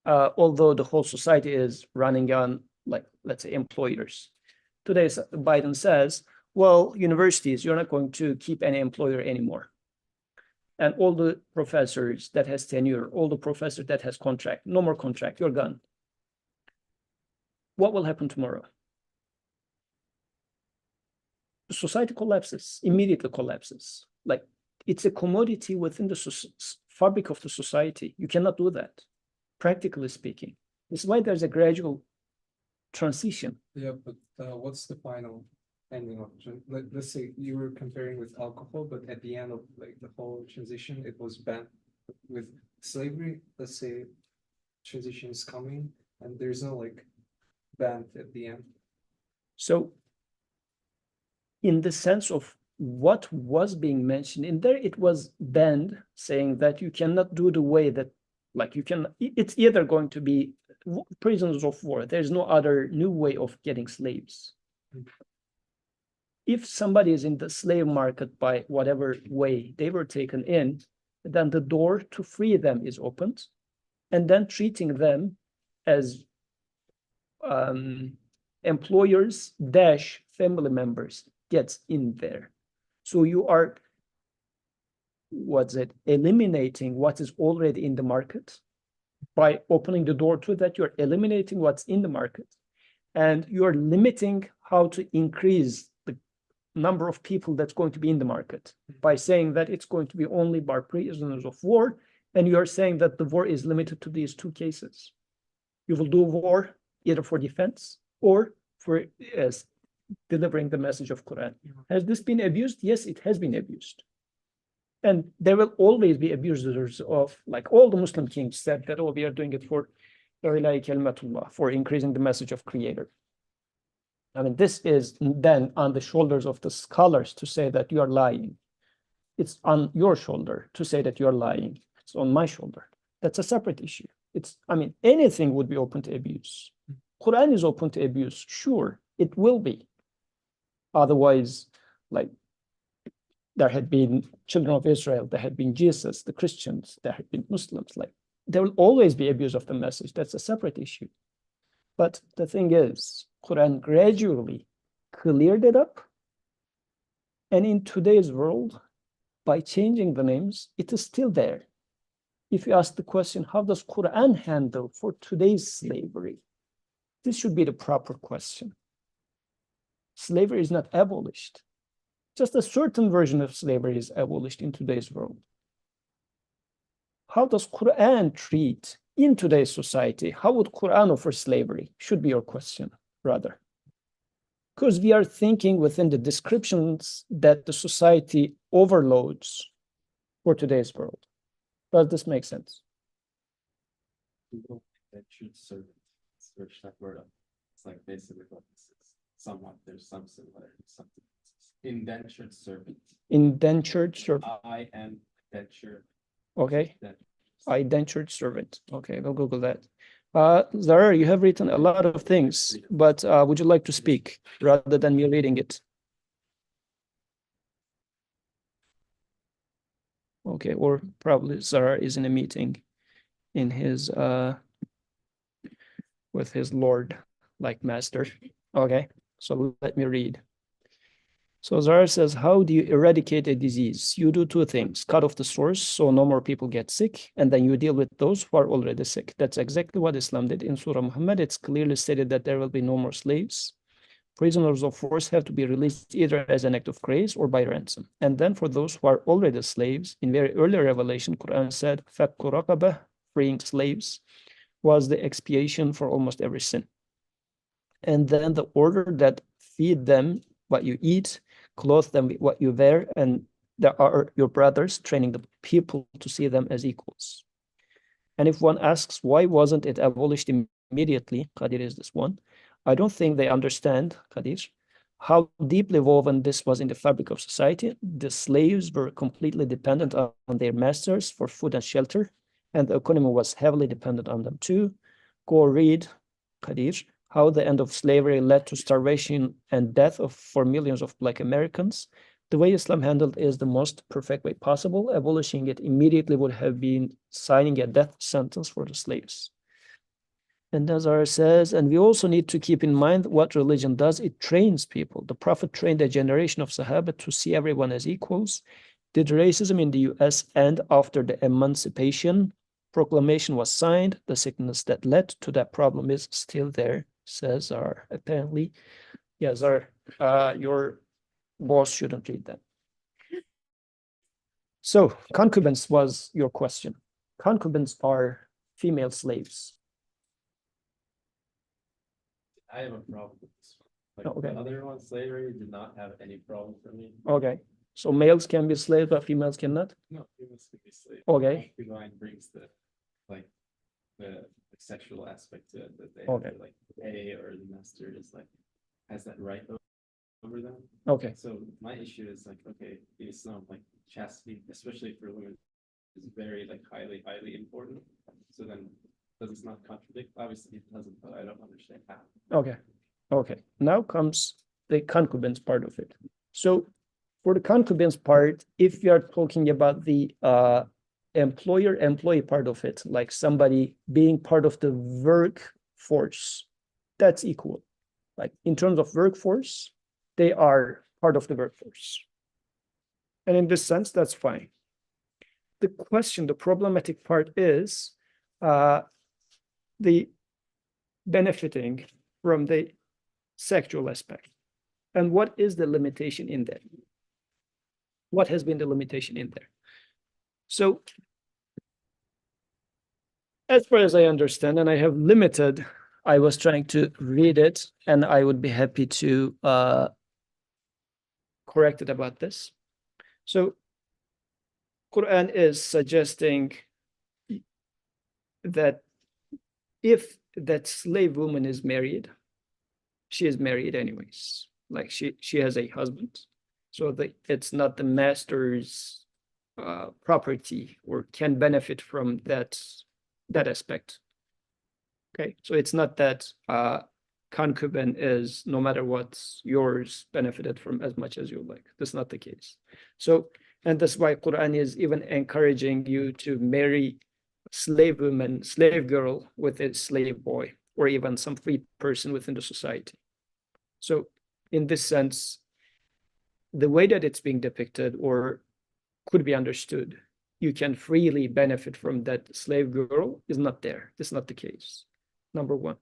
although the whole society is running on, like, let's say employers. Today, Biden says, well, universities, you're not going to keep any employer anymore. And all the professors that has tenure, all the professors that has contract, no more contract, you're gone. What will happen tomorrow? The society collapses, immediately collapses. Like it's a commodity within the fabric of the society. You cannot do that, practically speaking. This is why there's a gradual transition. Yeah, but what's the final ending of let's say you were comparing with alcohol, but at the end of like the whole transition, it was banned. With slavery, let's say transition is coming and there's no like ban at the end. So in the sense of what was being mentioned in there, it was banned, saying that you cannot do the way that, like you can, it's either going to be prisoners of war. There's no other new way of getting slaves. If somebody is in the slave market by whatever way they were taken in, then the door to free them is opened, and then treating them as employers dash family members gets in there. So you are, eliminating what is already in the market by opening the door to that. You're eliminating what's in the market, and you're limiting how to increase the number of people that's going to be in the market by saying that it's going to be only by prisoners of war. And you're saying that the war is limited to these two cases. You will do war either for defense or for delivering the message of Quran. Has this been abused? Yes, it has been abused. And there will always be abusers of, like all the Muslim kings said that, oh, we are doing it for increasing the message of Creator. I mean, this is then on the shoulders of the scholars to say that you are lying. It's on your shoulder to say that you are lying. It's on my shoulder. That's a separate issue. Anything would be open to abuse. Quran is open to abuse, sure, it will be. Otherwise, like there had been children of Israel, there had been Jesus, the Christians, there had been Muslims. Like there will always be abuse of the message. That's a separate issue. But the thing is, Quran gradually cleared it up. And in today's world, by changing the names, it is still there. If you ask the question, how does Quran handle for today's slavery? This should be the proper question. Slavery is not abolished. Just a certain version of slavery is abolished in today's world. How does Quran treat in today's society? How would Quran offer slavery? Should be your question, rather. Because we are thinking within the descriptions that the society overloads for today's world. Does this make sense? People indentured servant. Search that word up. It's like basically what this is. Somewhat, there's some similarity, some differences. Indentured servant. Indentured servant. I am indentured. Okay. Indentured. Indentured servant. Okay, we'll Google that. Zara, you have written a lot of things, but would you like to speak rather than me reading it? Okay, or probably Zara is in a meeting in his with his Lord, like master. Okay, so let me read. So Zara says, how do you eradicate a disease? You do two things: cut off the source so no more people get sick, and then you deal with those who are already sick. That's exactly what Islam did. In Surah Muhammad, it's clearly stated that there will be no more slaves. Prisoners of war have to be released either as an act of grace or by ransom. And then for those who are already slaves, in very early revelation, Quran said, Fakku raqabah, freeing slaves, was the expiation for almost every sin. And then the order that feed them what you eat, clothe them with what you wear, and there are your brothers, training the people to see them as equals. And if one asks, why wasn't it abolished immediately? Qadir is this one. I don't think they understand, Qadir, how deeply woven this was in the fabric of society. The slaves were completely dependent on their masters for food and shelter, and the economy was heavily dependent on them too. Go read, Qadir, how the end of slavery led to starvation and death for millions of Black Americans. The way Islam handled it is the most perfect way possible. Abolishing it immediately would have been signing a death sentence for the slaves. And Nazar says, and we also need to keep in mind what religion does. It trains people. The Prophet trained a generation of Sahaba to see everyone as equals. Did racism in the US end after the Emancipation Proclamation was signed? The sickness that led to that problem is still there, says Zar. Apparently, yeah, Zar, your boss shouldn't read that. So, concubines was your question. Concubines are female slaves. I have a problem with this one. Like Okay. the other one, slavery did not have any problem for me. Okay. So males can be slaves, but females cannot? No, humans could be slaves. Okay. Concubine brings the sexual aspect to it, that they Okay. have to like pay, or the master is like has that right over them. Okay. So my issue is like, okay, in Islam, like chastity, especially for women, is very like highly important. So then does this not contradict? Obviously it doesn't, but I don't understand how. Okay. Okay. Now comes the concubines part of it. So for the concubines part, if you are talking about the employer-employee part of it, like somebody being part of the workforce, that's equal. Like in terms of workforce, they are part of the workforce. And in this sense, that's fine. The question, the problematic part is the benefiting from the sexual aspect. And what is the limitation in there? What has been the limitation in there? So, as far as I understand, and I have limited, I was trying to read it, and I would be happy to correct it about this. So, Quran is suggesting that if that slave woman is married, she is married anyways. Like she has a husband. So it's not the master's property or can benefit from that aspect. Okay, so it's not that concubine is, no matter what's yours, benefited from as much as you like. That's not the case. So, and that's why Quran is even encouraging you to marry slave woman, slave girl with a slave boy, or even some free person within the society. So in this sense, the way that it's being depicted or could be understood, you can freely benefit from that slave girl is not there. That's not the case. Number one.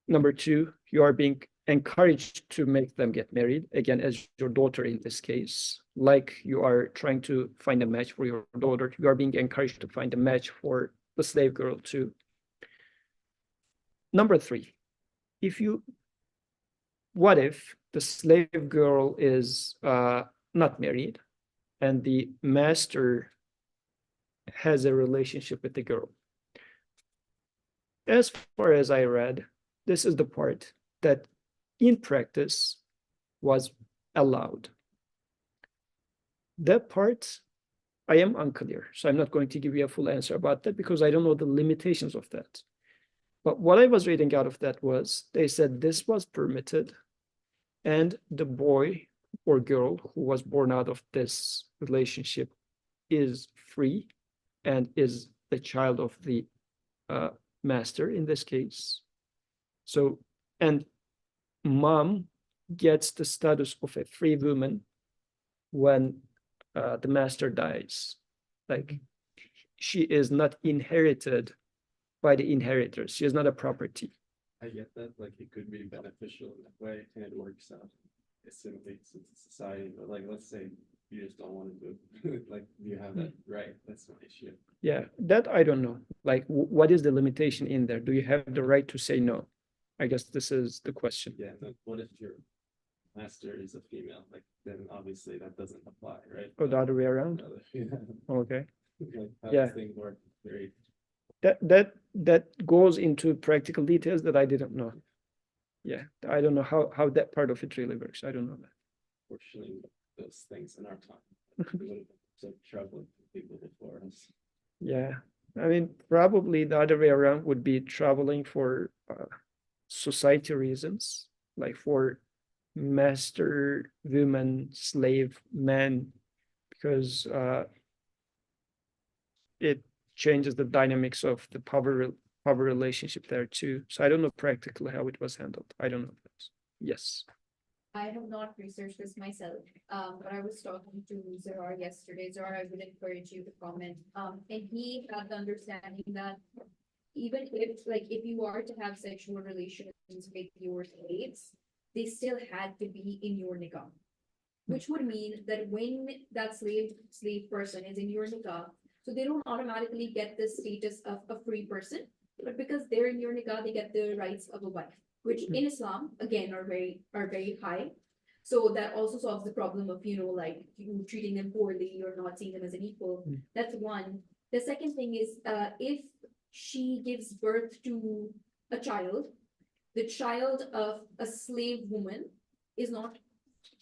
Number two, you are being encouraged to make them get married, again, as your daughter in this case. Like you are trying to find a match for your daughter, you are being encouraged to find a match for the slave girl too. Number three, what if the slave girl is not married and the master has a relationship with the girl? As far as I read, this is the part that in practice was allowed. That part, I am unclear. So I'm not going to give you a full answer about that because I don't know the limitations of that. But what I was reading out of that was, they said this was permitted and the boy or girl who was born out of this relationship is free and is the child of the master in this case. So, and mom gets the status of a free woman when the master dies. Like she is not inherited by the inheritors. She is not a property. I get that, like, it could be beneficial in that way, and it works out. It simulates society, but like, let's say you just don't want to do it, like, you have that right, that's my issue. Yeah, that I don't know. Like, what is the limitation in there? Do you have the right to say no? I guess this is the question. Yeah, but what if your master is a female, like, then obviously that doesn't apply, right? Or the other way around? Yeah. Okay. Like, how Yeah. this thing work, very, That goes into practical details that I didn't know. Yeah, I don't know how that part of it really works. I don't know that. fortunately, those things in our time. We would have been so troubling for people before us. Yeah, I mean, probably the other way around would be traveling for society reasons, like for master, woman, slave, man, because it changes the dynamics of the power relationship there too. So I don't know practically how it was handled. I don't know that. Yes. I have not researched this myself, but I was talking to Zahar yesterday. Zahar, I would encourage you to comment. And he had the understanding that even if you are to have sexual relations with your slaves, they still had to be in your nikah. Which would mean that when that slave person is in your nikah, so they don't automatically get the status of a free person, but because they're in your nikah, they get the rights of a wife, which in Islam, again, are very high. So that also solves the problem of, like you treating them poorly or not seeing them as an equal. That's one. The second thing is, if she gives birth to a child, the child of a slave woman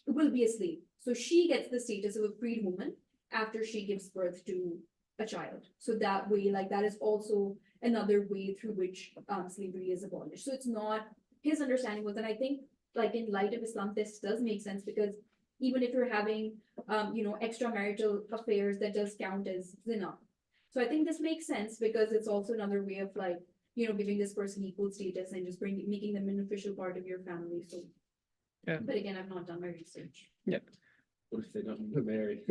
will be a slave. So she gets the status of a freed woman after she gives birth to a child. So that way, like that is also another way through which slavery is abolished. So it's not, his understanding was, and I think like in light of Islam, this does make sense because even if you're having extramarital affairs, that does count as zina. So I think this makes sense because it's also another way of like, giving this person equal status and just making them an official part of your family. So Yeah. but again, I've not done my research. What if they don't want to marry?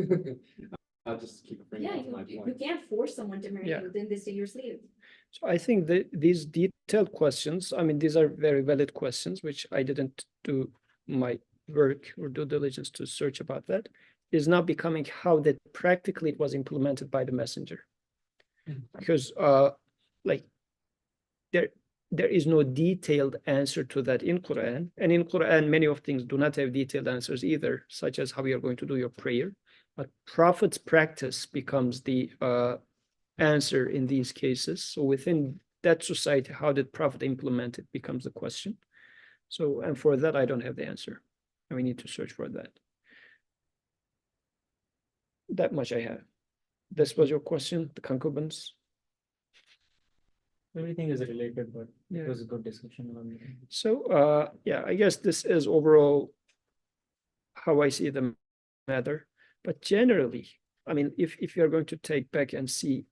I'll just keep bringing Yeah, up my you point. can't force someone to marry Yeah. you, then they stay your slave. So I think that these detailed questions, I mean, these are very valid questions, which I didn't do my work or due diligence to search about that, is now becoming how that practically it was implemented by the messenger. Because like there is no detailed answer to that in Quran. And in Quran, many of things do not have detailed answers either, such as how you are going to do your prayer. But Prophet's practice becomes the answer in these cases. So within that society, how did Prophet implement it becomes the question. So, and for that, I don't have the answer. And we need to search for that. That much I have. This was your question, the concubines. Everything is related, but Yeah. it was a good discussion on it. So, yeah, I guess this is overall how I see the matter. But generally, I mean, if you're going to take back and see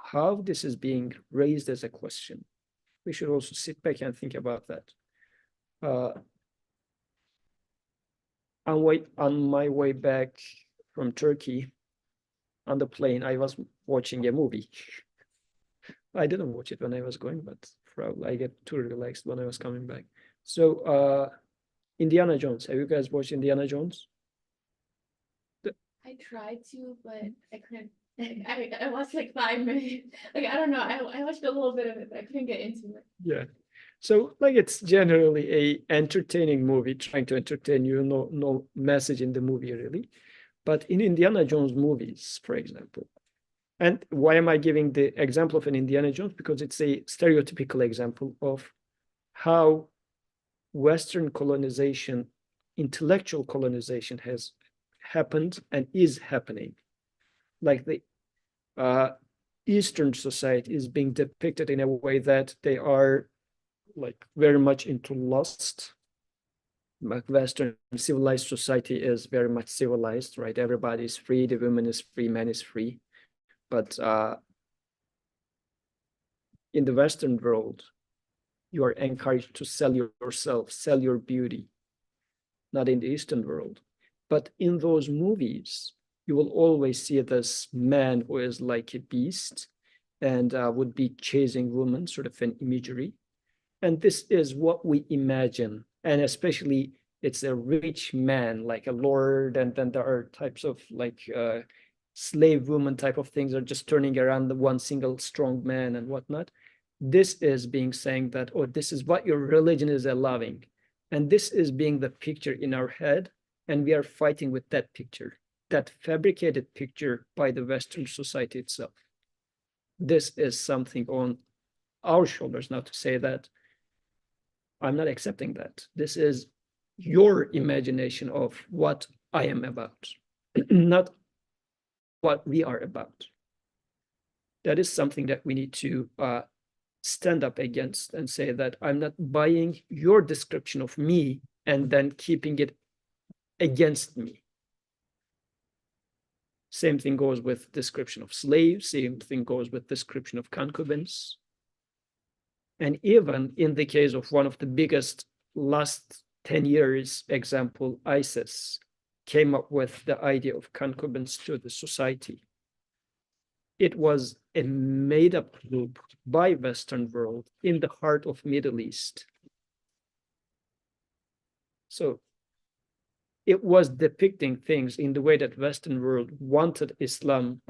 how this is being raised as a question, we should also sit back and think about that. On my way back from Turkey, on the plane, I was watching a movie. I didn't watch it when I was going, but probably I get too relaxed when I was coming back. So, Indiana Jones. Have you guys watched Indiana Jones? I tried to, but I couldn't. I watched like 5 minutes. Like I don't know. I watched a little bit of it, but I couldn't get into it. Yeah. So like it's generally a entertaining movie, trying to entertain you, no message in the movie really. But in Indiana Jones movies, for example, and why am I giving the example of an Indiana Jones? Because it's a stereotypical example of how Western colonization, intellectual colonization has happened and is happening. Like the Eastern society is being depicted in a way that they are like very much into lust. Like Western civilized society is very much civilized, right? Everybody is free, the woman is free, man is free. But in the Western world, you are encouraged to sell yourself, sell your beauty, not in the Eastern world. But in those movies, you will always see this man who is like a beast and would be chasing women, sort of an imagery. And this is what we imagine. And especially it's a rich man, like a lord, and then there are types of like slave woman type of things are just turning around the one single strong man and whatnot. This is being saying that, oh, this is what your religion is allowing. And this is being the picture in our head. And we are fighting with that picture, that fabricated picture by the Western society itself. This is something on our shoulders now to say that I'm not accepting that. This is your imagination of what I am about, not what we are about. That is something that we need to stand up against and say that I'm not buying your description of me and then keeping it against me. Same thing goes with description of slaves, same thing goes with description of concubines. And even in the case of one of the biggest last 10 years example, ISIS came up with the idea of concubines to the society. It was a made-up group by Western world in the heart of Middle East. So it was depicting things in the way that Western world wanted Islam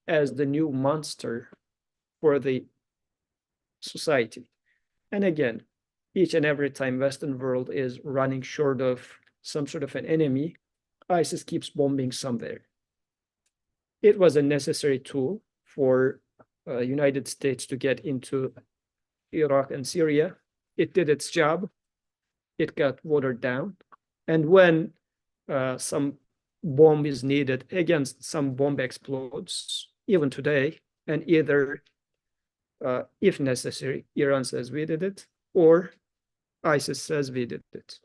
as the new monster for the society. And again, each and every time Western world is running short of some sort of an enemy, ISIS keeps bombing somewhere. It was a necessary tool for United States to get into Iraq and Syria. It did its job. It got watered down. And when some bomb is needed, again, some bomb explodes, even today, and either, if necessary, Iran says we did it, or ISIS says we did it.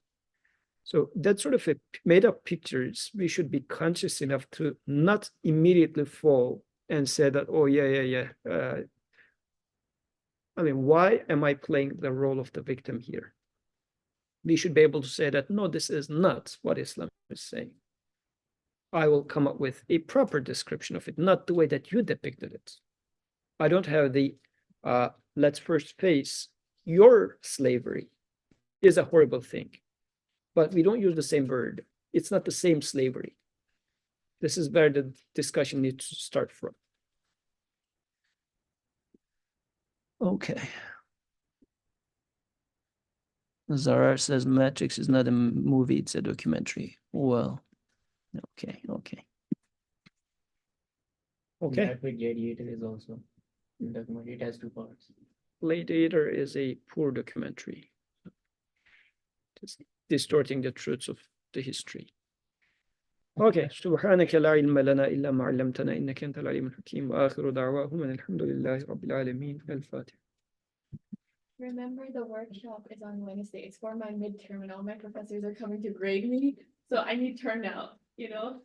So that sort of a made up pictures, we should be conscious enough to not immediately fall and say that, oh, yeah. I mean, why am I playing the role of the victim here? We should be able to say that, no, this is not what Islam is saying. I will come up with a proper description of it, not the way that you depicted it. I don't have the, let's first face your slavery is a horrible thing, but we don't use the same word. It's not the same slavery. This is where the discussion needs to start from. Okay. Zarar says Matrix is not a movie, it's a documentary. Well, okay. That with Gladiator is also a documentary. It has 2 parts. Gladiator is a poor documentary. Just distorting the truths of the history. Okay, سبحانك لا علم لنا إلا ما علمتنا إنك أنت العليم الحكيم وآخر دعواهم أن الحمد لله رب العالمين الفاتحة. Remember, the workshop is on Wednesday. It's for my midterm and all my professors are coming to grade me, so I need turnout, you know?